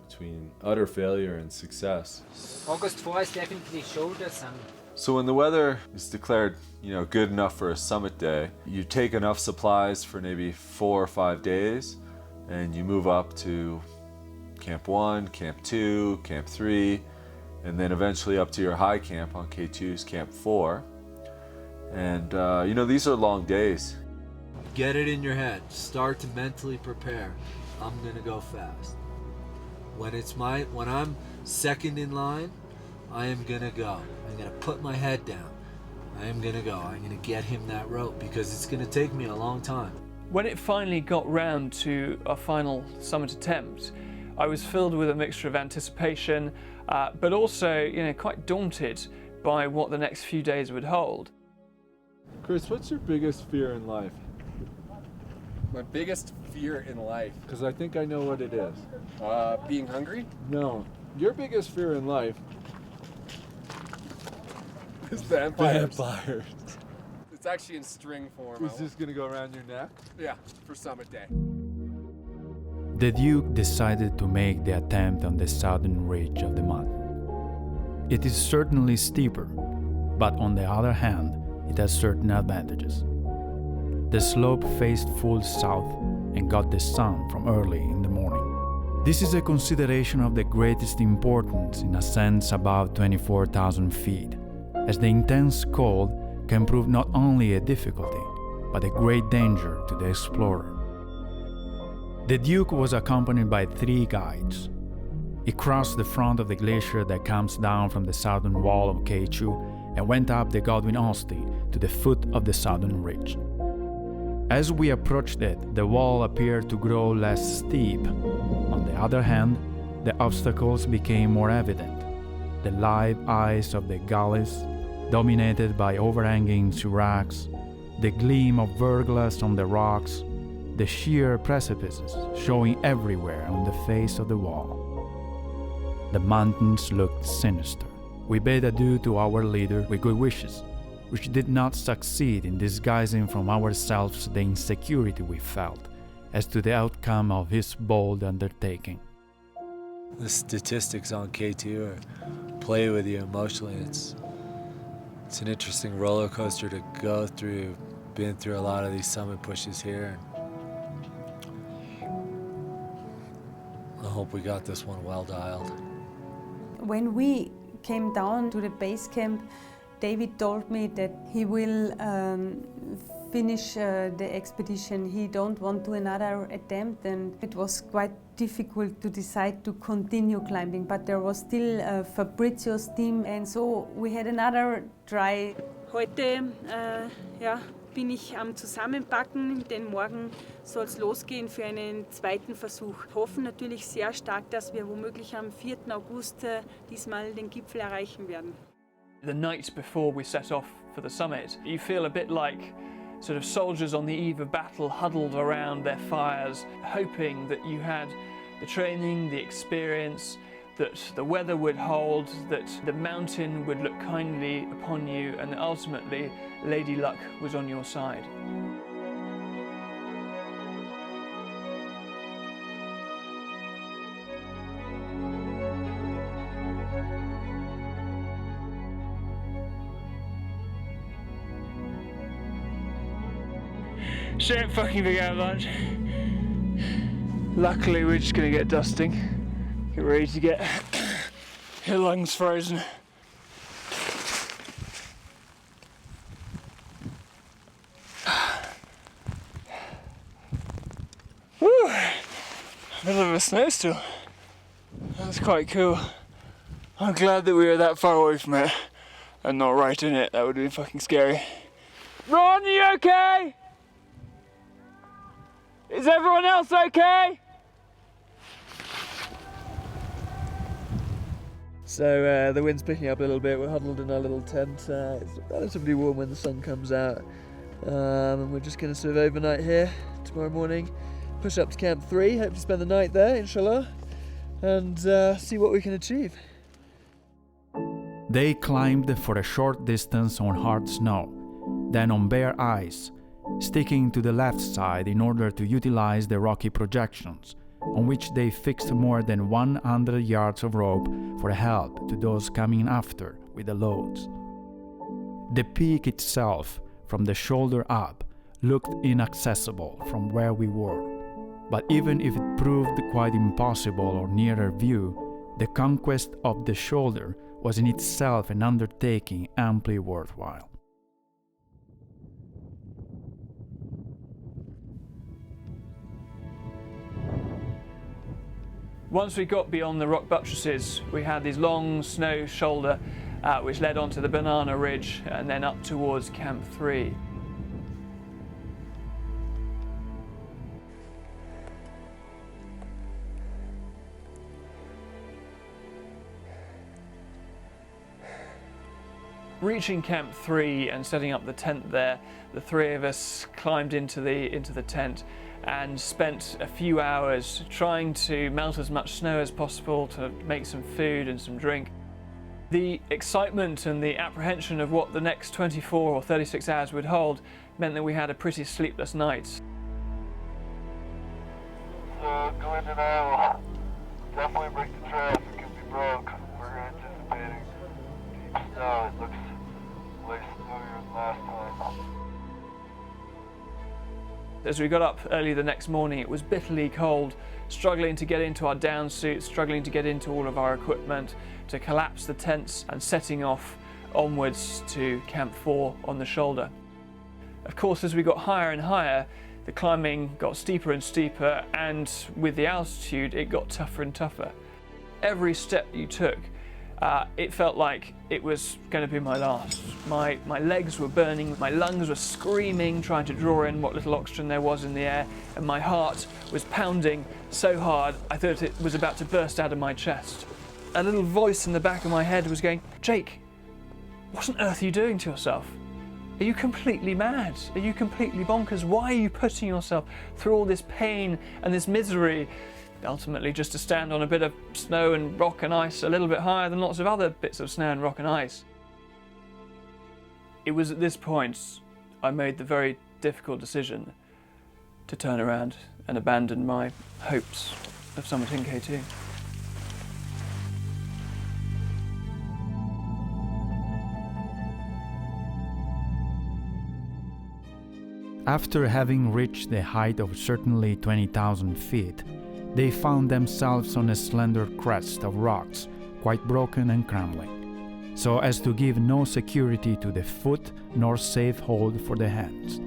between utter failure and success. August 4 is definitely shoulder summit. So when the weather is declared, good enough for a summit day, you take enough supplies for maybe 4 or 5 days, and you move up to Camp 1, Camp 2, Camp 3, and then eventually up to your high camp on K2's Camp 4. And these are long days. Get it in your head. Start to mentally prepare. I'm gonna go fast. When I'm second in line, I am gonna go. I'm gonna put my head down. I am gonna go. I'm gonna get him that rope because it's gonna take me a long time. When it finally got round to a final summit attempt, I was filled with a mixture of anticipation, but also, quite daunted by what the next few days would hold. Chris, what's your biggest fear in life? My biggest fear in life? Because I think I know what it is. Being hungry? No, your biggest fear in life is vampires. Vampires. It's actually in string form. Is this gonna go around your neck? Yeah, for summit day. The Duke decided to make the attempt on the southern ridge of the mountain. It is certainly steeper, but on the other hand, it has certain advantages. The slope faced full south and got the sun from early in the morning. This is a consideration of the greatest importance in ascents above 24,000 feet, as the intense cold can prove not only a difficulty, but a great danger to the explorer. The Duke was accompanied by 3 guides. He crossed the front of the glacier that comes down from the southern wall of K2 and went up the Godwin Austen to the foot of the southern ridge. As we approached it, the wall appeared to grow less steep. On the other hand, the obstacles became more evident. The live ice of the gullies, dominated by overhanging seracs, the gleam of verglas on the rocks, the sheer precipices showing everywhere on the face of the wall. The mountains looked sinister. We bade adieu to our leader with good wishes, which did not succeed in disguising from ourselves the insecurity we felt as to the outcome of his bold undertaking. The statistics on K2 play with you emotionally. It's an interesting roller coaster to go through. Been through a lot of these summit pushes here. hope we got this one well dialed. When we came down to the base camp, David told me that he will finish the expedition. He don't want to another attempt, and it was quite difficult to decide to continue climbing, but there was still Fabrizio's team, and so we had another try. Heute bin ich am Zusammenpacken, denn morgen soll es losgehen für einen zweiten Versuch. Wir hoffen natürlich sehr stark, dass wir womöglich am 4. August diesmal den Gipfel erreichen werden. The night before we set off for the summit, you feel a bit like sort of soldiers on the eve of battle huddled around their fires, hoping that you had the training, the experience, that the weather would hold, that the mountain would look kindly upon you, and that ultimately Lady Luck was on your side. Same fucking big avalanche. Luckily we're just gonna get dusting. Get ready to get your lungs frozen. Woo! Middle of a snowstorm. That's quite cool. I'm glad that we were that far away from it and not right in it. That would have been fucking scary. Ron, are you okay? Is everyone else okay? So the wind's picking up a little bit. We're huddled in our little tent. It's relatively warm when the sun comes out. And we're just going to sort of overnight here tomorrow morning. Push up to Camp 3, hope to spend the night there, inshallah, and see what we can achieve. They climbed for a short distance on hard snow, then on bare ice, sticking to the left side in order to utilize the rocky projections, on which they fixed more than 100 yards of rope for help to those coming after with the loads. The peak itself, from the shoulder up, looked inaccessible from where we were, but even if it proved quite impossible or nearer view, the conquest of the shoulder was in itself an undertaking amply worthwhile. Once we got beyond the rock buttresses, we had this long snow shoulder which led onto the Banana Ridge and then up towards Camp 3. Reaching Camp 3 and setting up the tent there, the three of us climbed into the tent and spent a few hours trying to melt as much snow as possible to make some food and some drink. The excitement and the apprehension of what the next 24 or 36 hours would hold meant that we had a pretty sleepless night. So going to now, definitely break the trail if it can be broke. We're anticipating deep snow. It looks way snowier than last time. As we got up early the next morning, it was bitterly cold, struggling to get into our down suits, struggling to get into all of our equipment, to collapse the tents and setting off onwards to Camp 4 on the shoulder. Of course, as we got higher and higher, the climbing got steeper and steeper, and with the altitude, it got tougher and tougher. Every step you took, it felt like it was going to be my last. My legs were burning, my lungs were screaming, trying to draw in what little oxygen there was in the air, and my heart was pounding so hard I thought it was about to burst out of my chest. A little voice in the back of my head was going, "Jake, what on earth are you doing to yourself? Are you completely mad? Are you completely bonkers? Why are you putting yourself through all this pain and this misery?" Ultimately just to stand on a bit of snow and rock and ice a little bit higher than lots of other bits of snow and rock and ice. It was at this point I made the very difficult decision to turn around and abandon my hopes of summiting K2. After having reached the height of certainly 20,000 feet, they found themselves on a slender crest of rocks, quite broken and crumbling, so as to give no security to the foot nor safe hold for the hands.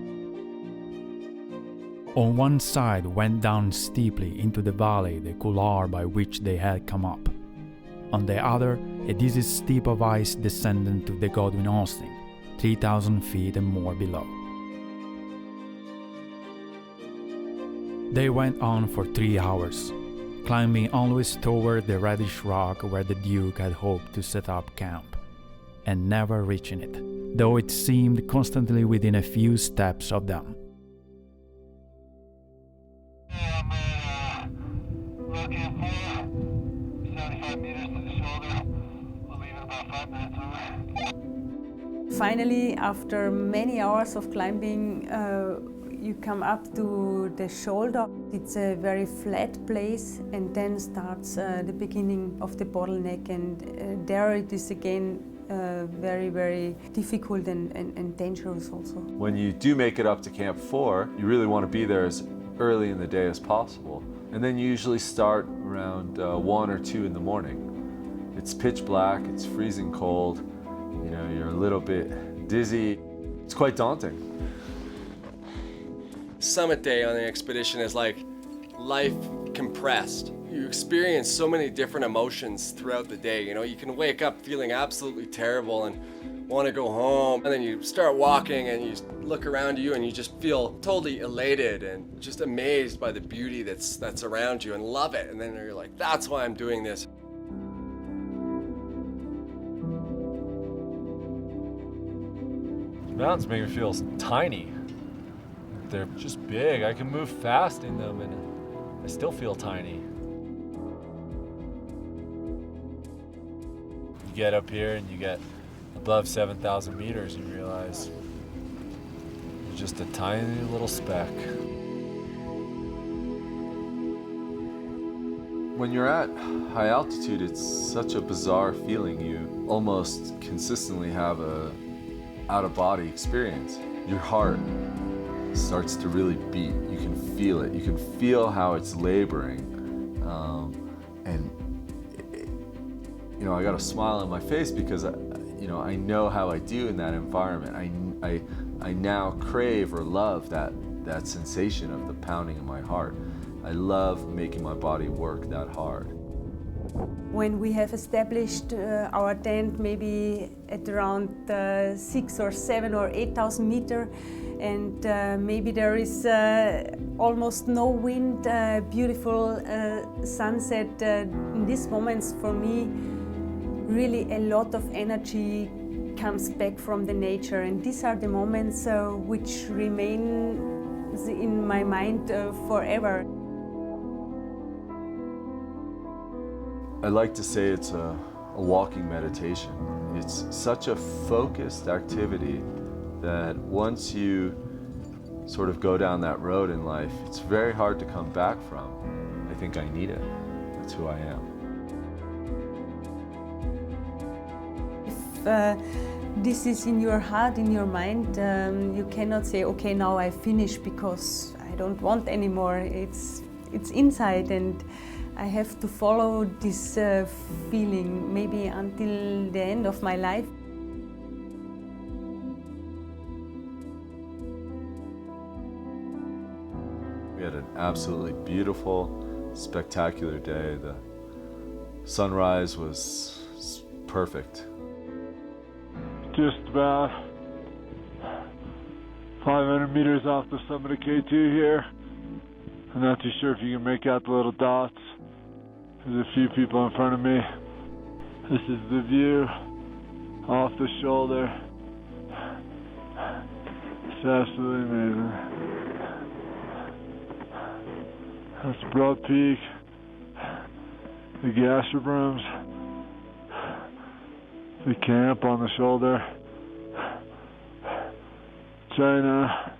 On one side went down steeply into the valley the couloir by which they had come up. On the other, a dizzy steep of ice descended to the Godwin Austen, 3,000 feet and more below. They went on for 3 hours, climbing always toward the reddish rock where the Duke had hoped to set up camp, and never reaching it, though it seemed constantly within a few steps of them. Looking for 75 meters to the shoulder. We'll leave it about 5 minutes over. Finally, after many hours of climbing, you come up to the shoulder. It's a very flat place, and then starts the beginning of the bottleneck, and there it is again very, very difficult and dangerous also. When you do make it up to Camp 4, you really want to be there as early in the day as possible. And then you usually start around 1 or 2 in the morning. It's pitch black, it's freezing cold, you know, you're a little bit dizzy. It's quite daunting. Summit day on the expedition is like life compressed. You experience so many different emotions throughout the day. You know, you can wake up feeling absolutely terrible and want to go home, and then you start walking and you look around you and you just feel totally elated and just amazed by the beauty that's around you and love it. And then you're like, that's why I'm doing this. Mountains make me feel tiny. They're just big. I can move fast in them and I still feel tiny. You get up here and you get above 7,000 meters, you realize you're just a tiny little speck. When you're at high altitude, it's such a bizarre feeling. You almost consistently have a out-of-body experience. Your heart starts to really beat. You can feel it. You can feel how it's laboring. You know, I got a smile on my face because I know how I do in that environment. I now crave or love that sensation of the pounding of my heart. I love making my body work that hard. When we have established our tent maybe at around 6 or 7 or 8,000 meters, and maybe there is almost no wind, beautiful sunset, in these moments for me really a lot of energy comes back from the nature, and these are the moments which remain in my mind forever. I like to say it's a walking meditation. It's such a focused activity that once you sort of go down that road in life, it's very hard to come back from. I think I need it. That's who I am. If this is in your heart, in your mind, you cannot say, okay, now I finish because I don't want anymore. It's inside, and I have to follow this feeling maybe until the end of my life. We had an absolutely beautiful, spectacular day. The sunrise was perfect. Just about 500 meters off the summit of K2 here. I'm not too sure if you can make out the little dots. There's a few people in front of me. This is the view off the shoulder. It's absolutely amazing. That's Broad Peak, the Gasher Brooms, the camp on the shoulder, China.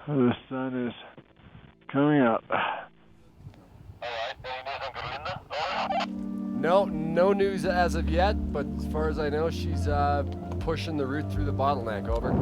The sun is coming up. No news as of yet, but as far as I know, she's pushing the route through the bottleneck. Over.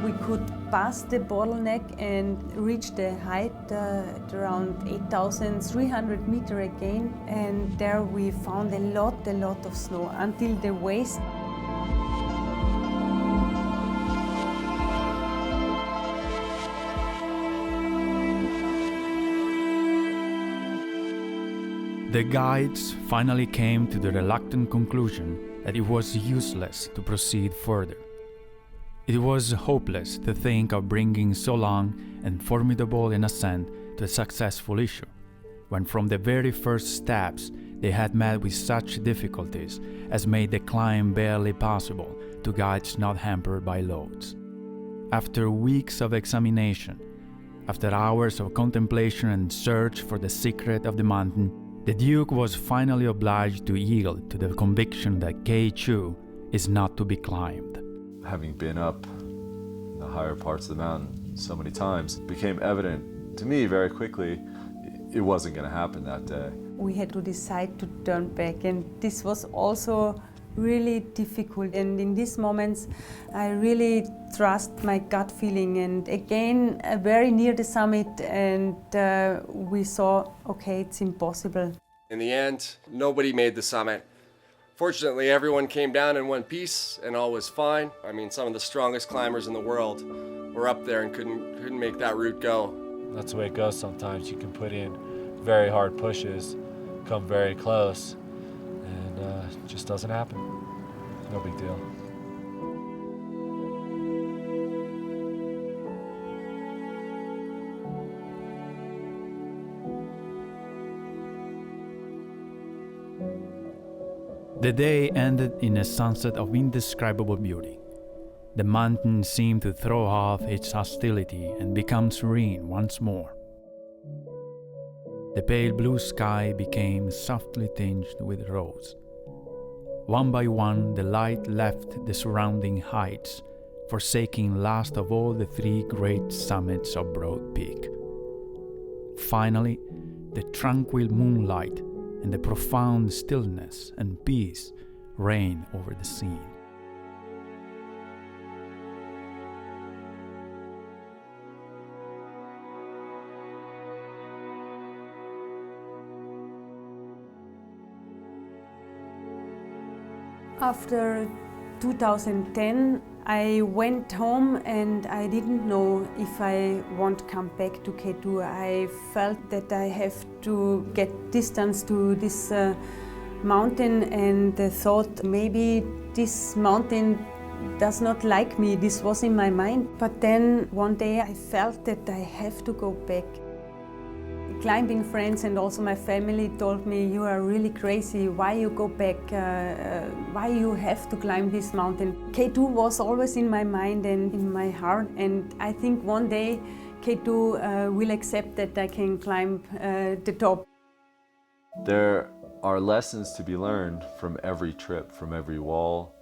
we could pass the bottleneck and reach the height at around 8,300 meters again. And there we found a lot of snow until the waist. The guides finally came to the reluctant conclusion that it was useless to proceed further. It was hopeless to think of bringing so long and formidable an ascent to a successful issue, when from the very first steps they had met with such difficulties as made the climb barely possible to guides not hampered by loads. After weeks of examination, after hours of contemplation and search for the secret of the mountain, the Duke was finally obliged to yield to the conviction that K2 is not to be climbed. Having been up in the higher parts of the mountain so many times, it became evident to me very quickly it wasn't going to happen that day. We had to decide to turn back, and this was also really difficult. And in these moments, I really trust my gut feeling. And again, very near the summit, and we saw, okay, it's impossible. In the end, nobody made the summit. Fortunately, everyone came down in one piece and all was fine. I mean, some of the strongest climbers in the world were up there and couldn't make that route go. That's the way it goes sometimes. You can put in very hard pushes, come very close, and it just doesn't happen. No big deal. The day ended in a sunset of indescribable beauty. The mountain seemed to throw off its hostility and become serene once more. The pale blue sky became softly tinged with rose. One by one, the light left the surrounding heights, forsaking last of all the three great summits of Broad Peak. Finally, the tranquil moonlight and the profound stillness and peace reigned over the scene. After 2010, I went home and I didn't know if I want to come back to K2. I felt that I have to get distance to this mountain, and I thought maybe this mountain does not like me. This was in my mind. But then one day I felt that I have to go back. Climbing friends and also my family told me, you are really crazy, why you go back, why you have to climb this mountain. K2 was always in my mind and in my heart, and I think one day K2 will accept that I can climb the top. There are lessons to be learned from every trip, from every wall,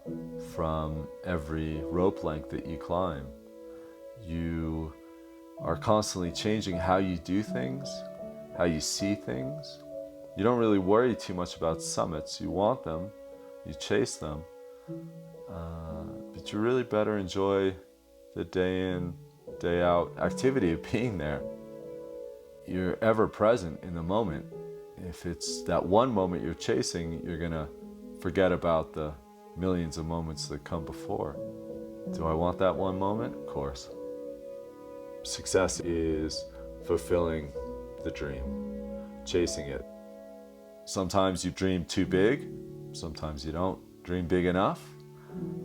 from every rope length that you climb. You are constantly changing how you do things, how you see things. You don't really worry too much about summits. You want them, you chase them, but you really better enjoy the day in, day out activity of being there. You're ever present in the moment. If it's that one moment you're chasing, you're gonna forget about the millions of moments that come before. Do I want that one moment? Of course. Success is fulfilling the dream, chasing it. Sometimes you dream too big, sometimes you don't dream big enough,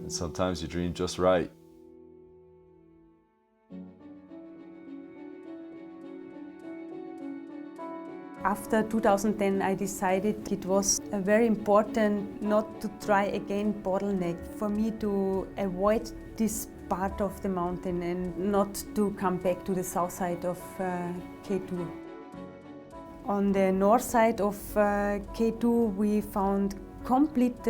and sometimes you dream just right. After 2010, I decided it was very important not to try again bottleneck, for me to avoid this part of the mountain and not to come back to the south side of K2. On the north side of K2, we found complete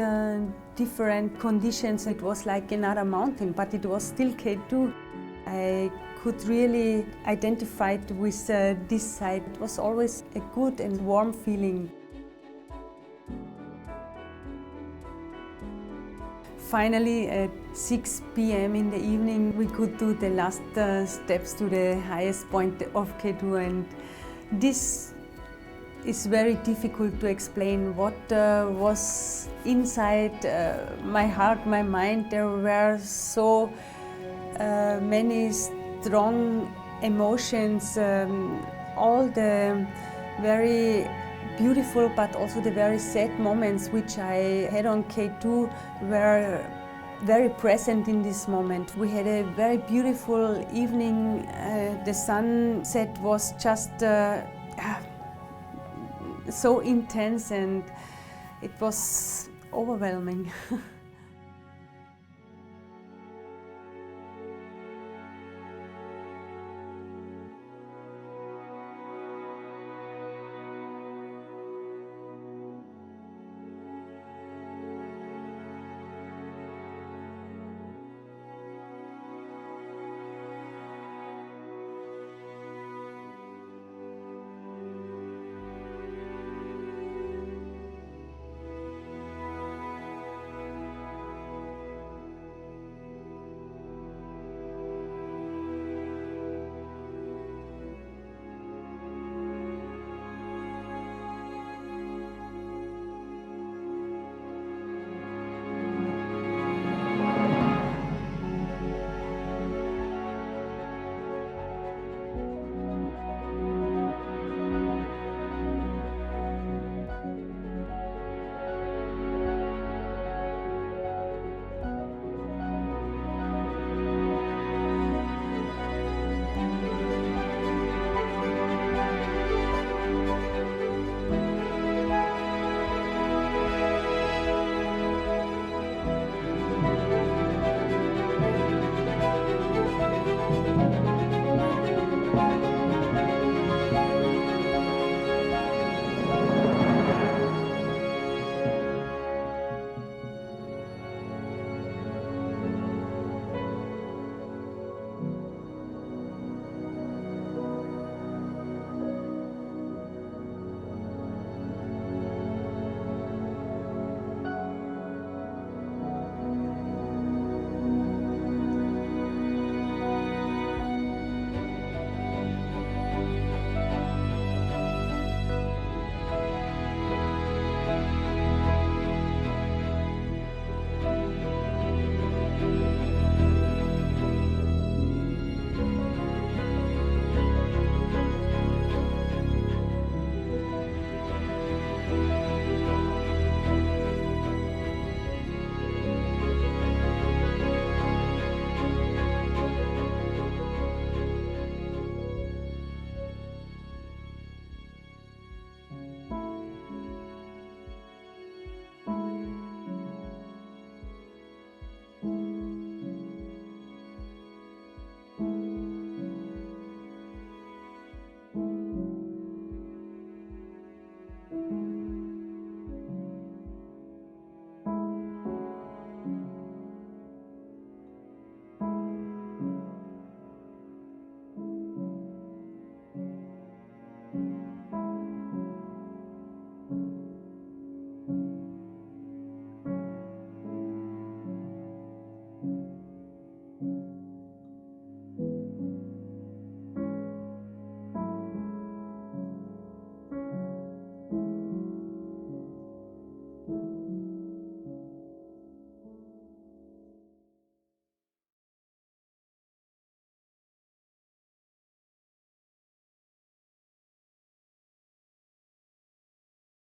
different conditions. It was like another mountain, but it was still K2. I could really identify with this side. It was always a good and warm feeling. finally at 6 p.m. in the evening we could do the last steps to the highest point of K2, and this is very difficult to explain what was inside my heart, my mind. There were so many strong emotions, all the very beautiful but also the very sad moments which I had on K2 were very present in this moment. We had a very beautiful evening. The sunset was just so intense and it was overwhelming.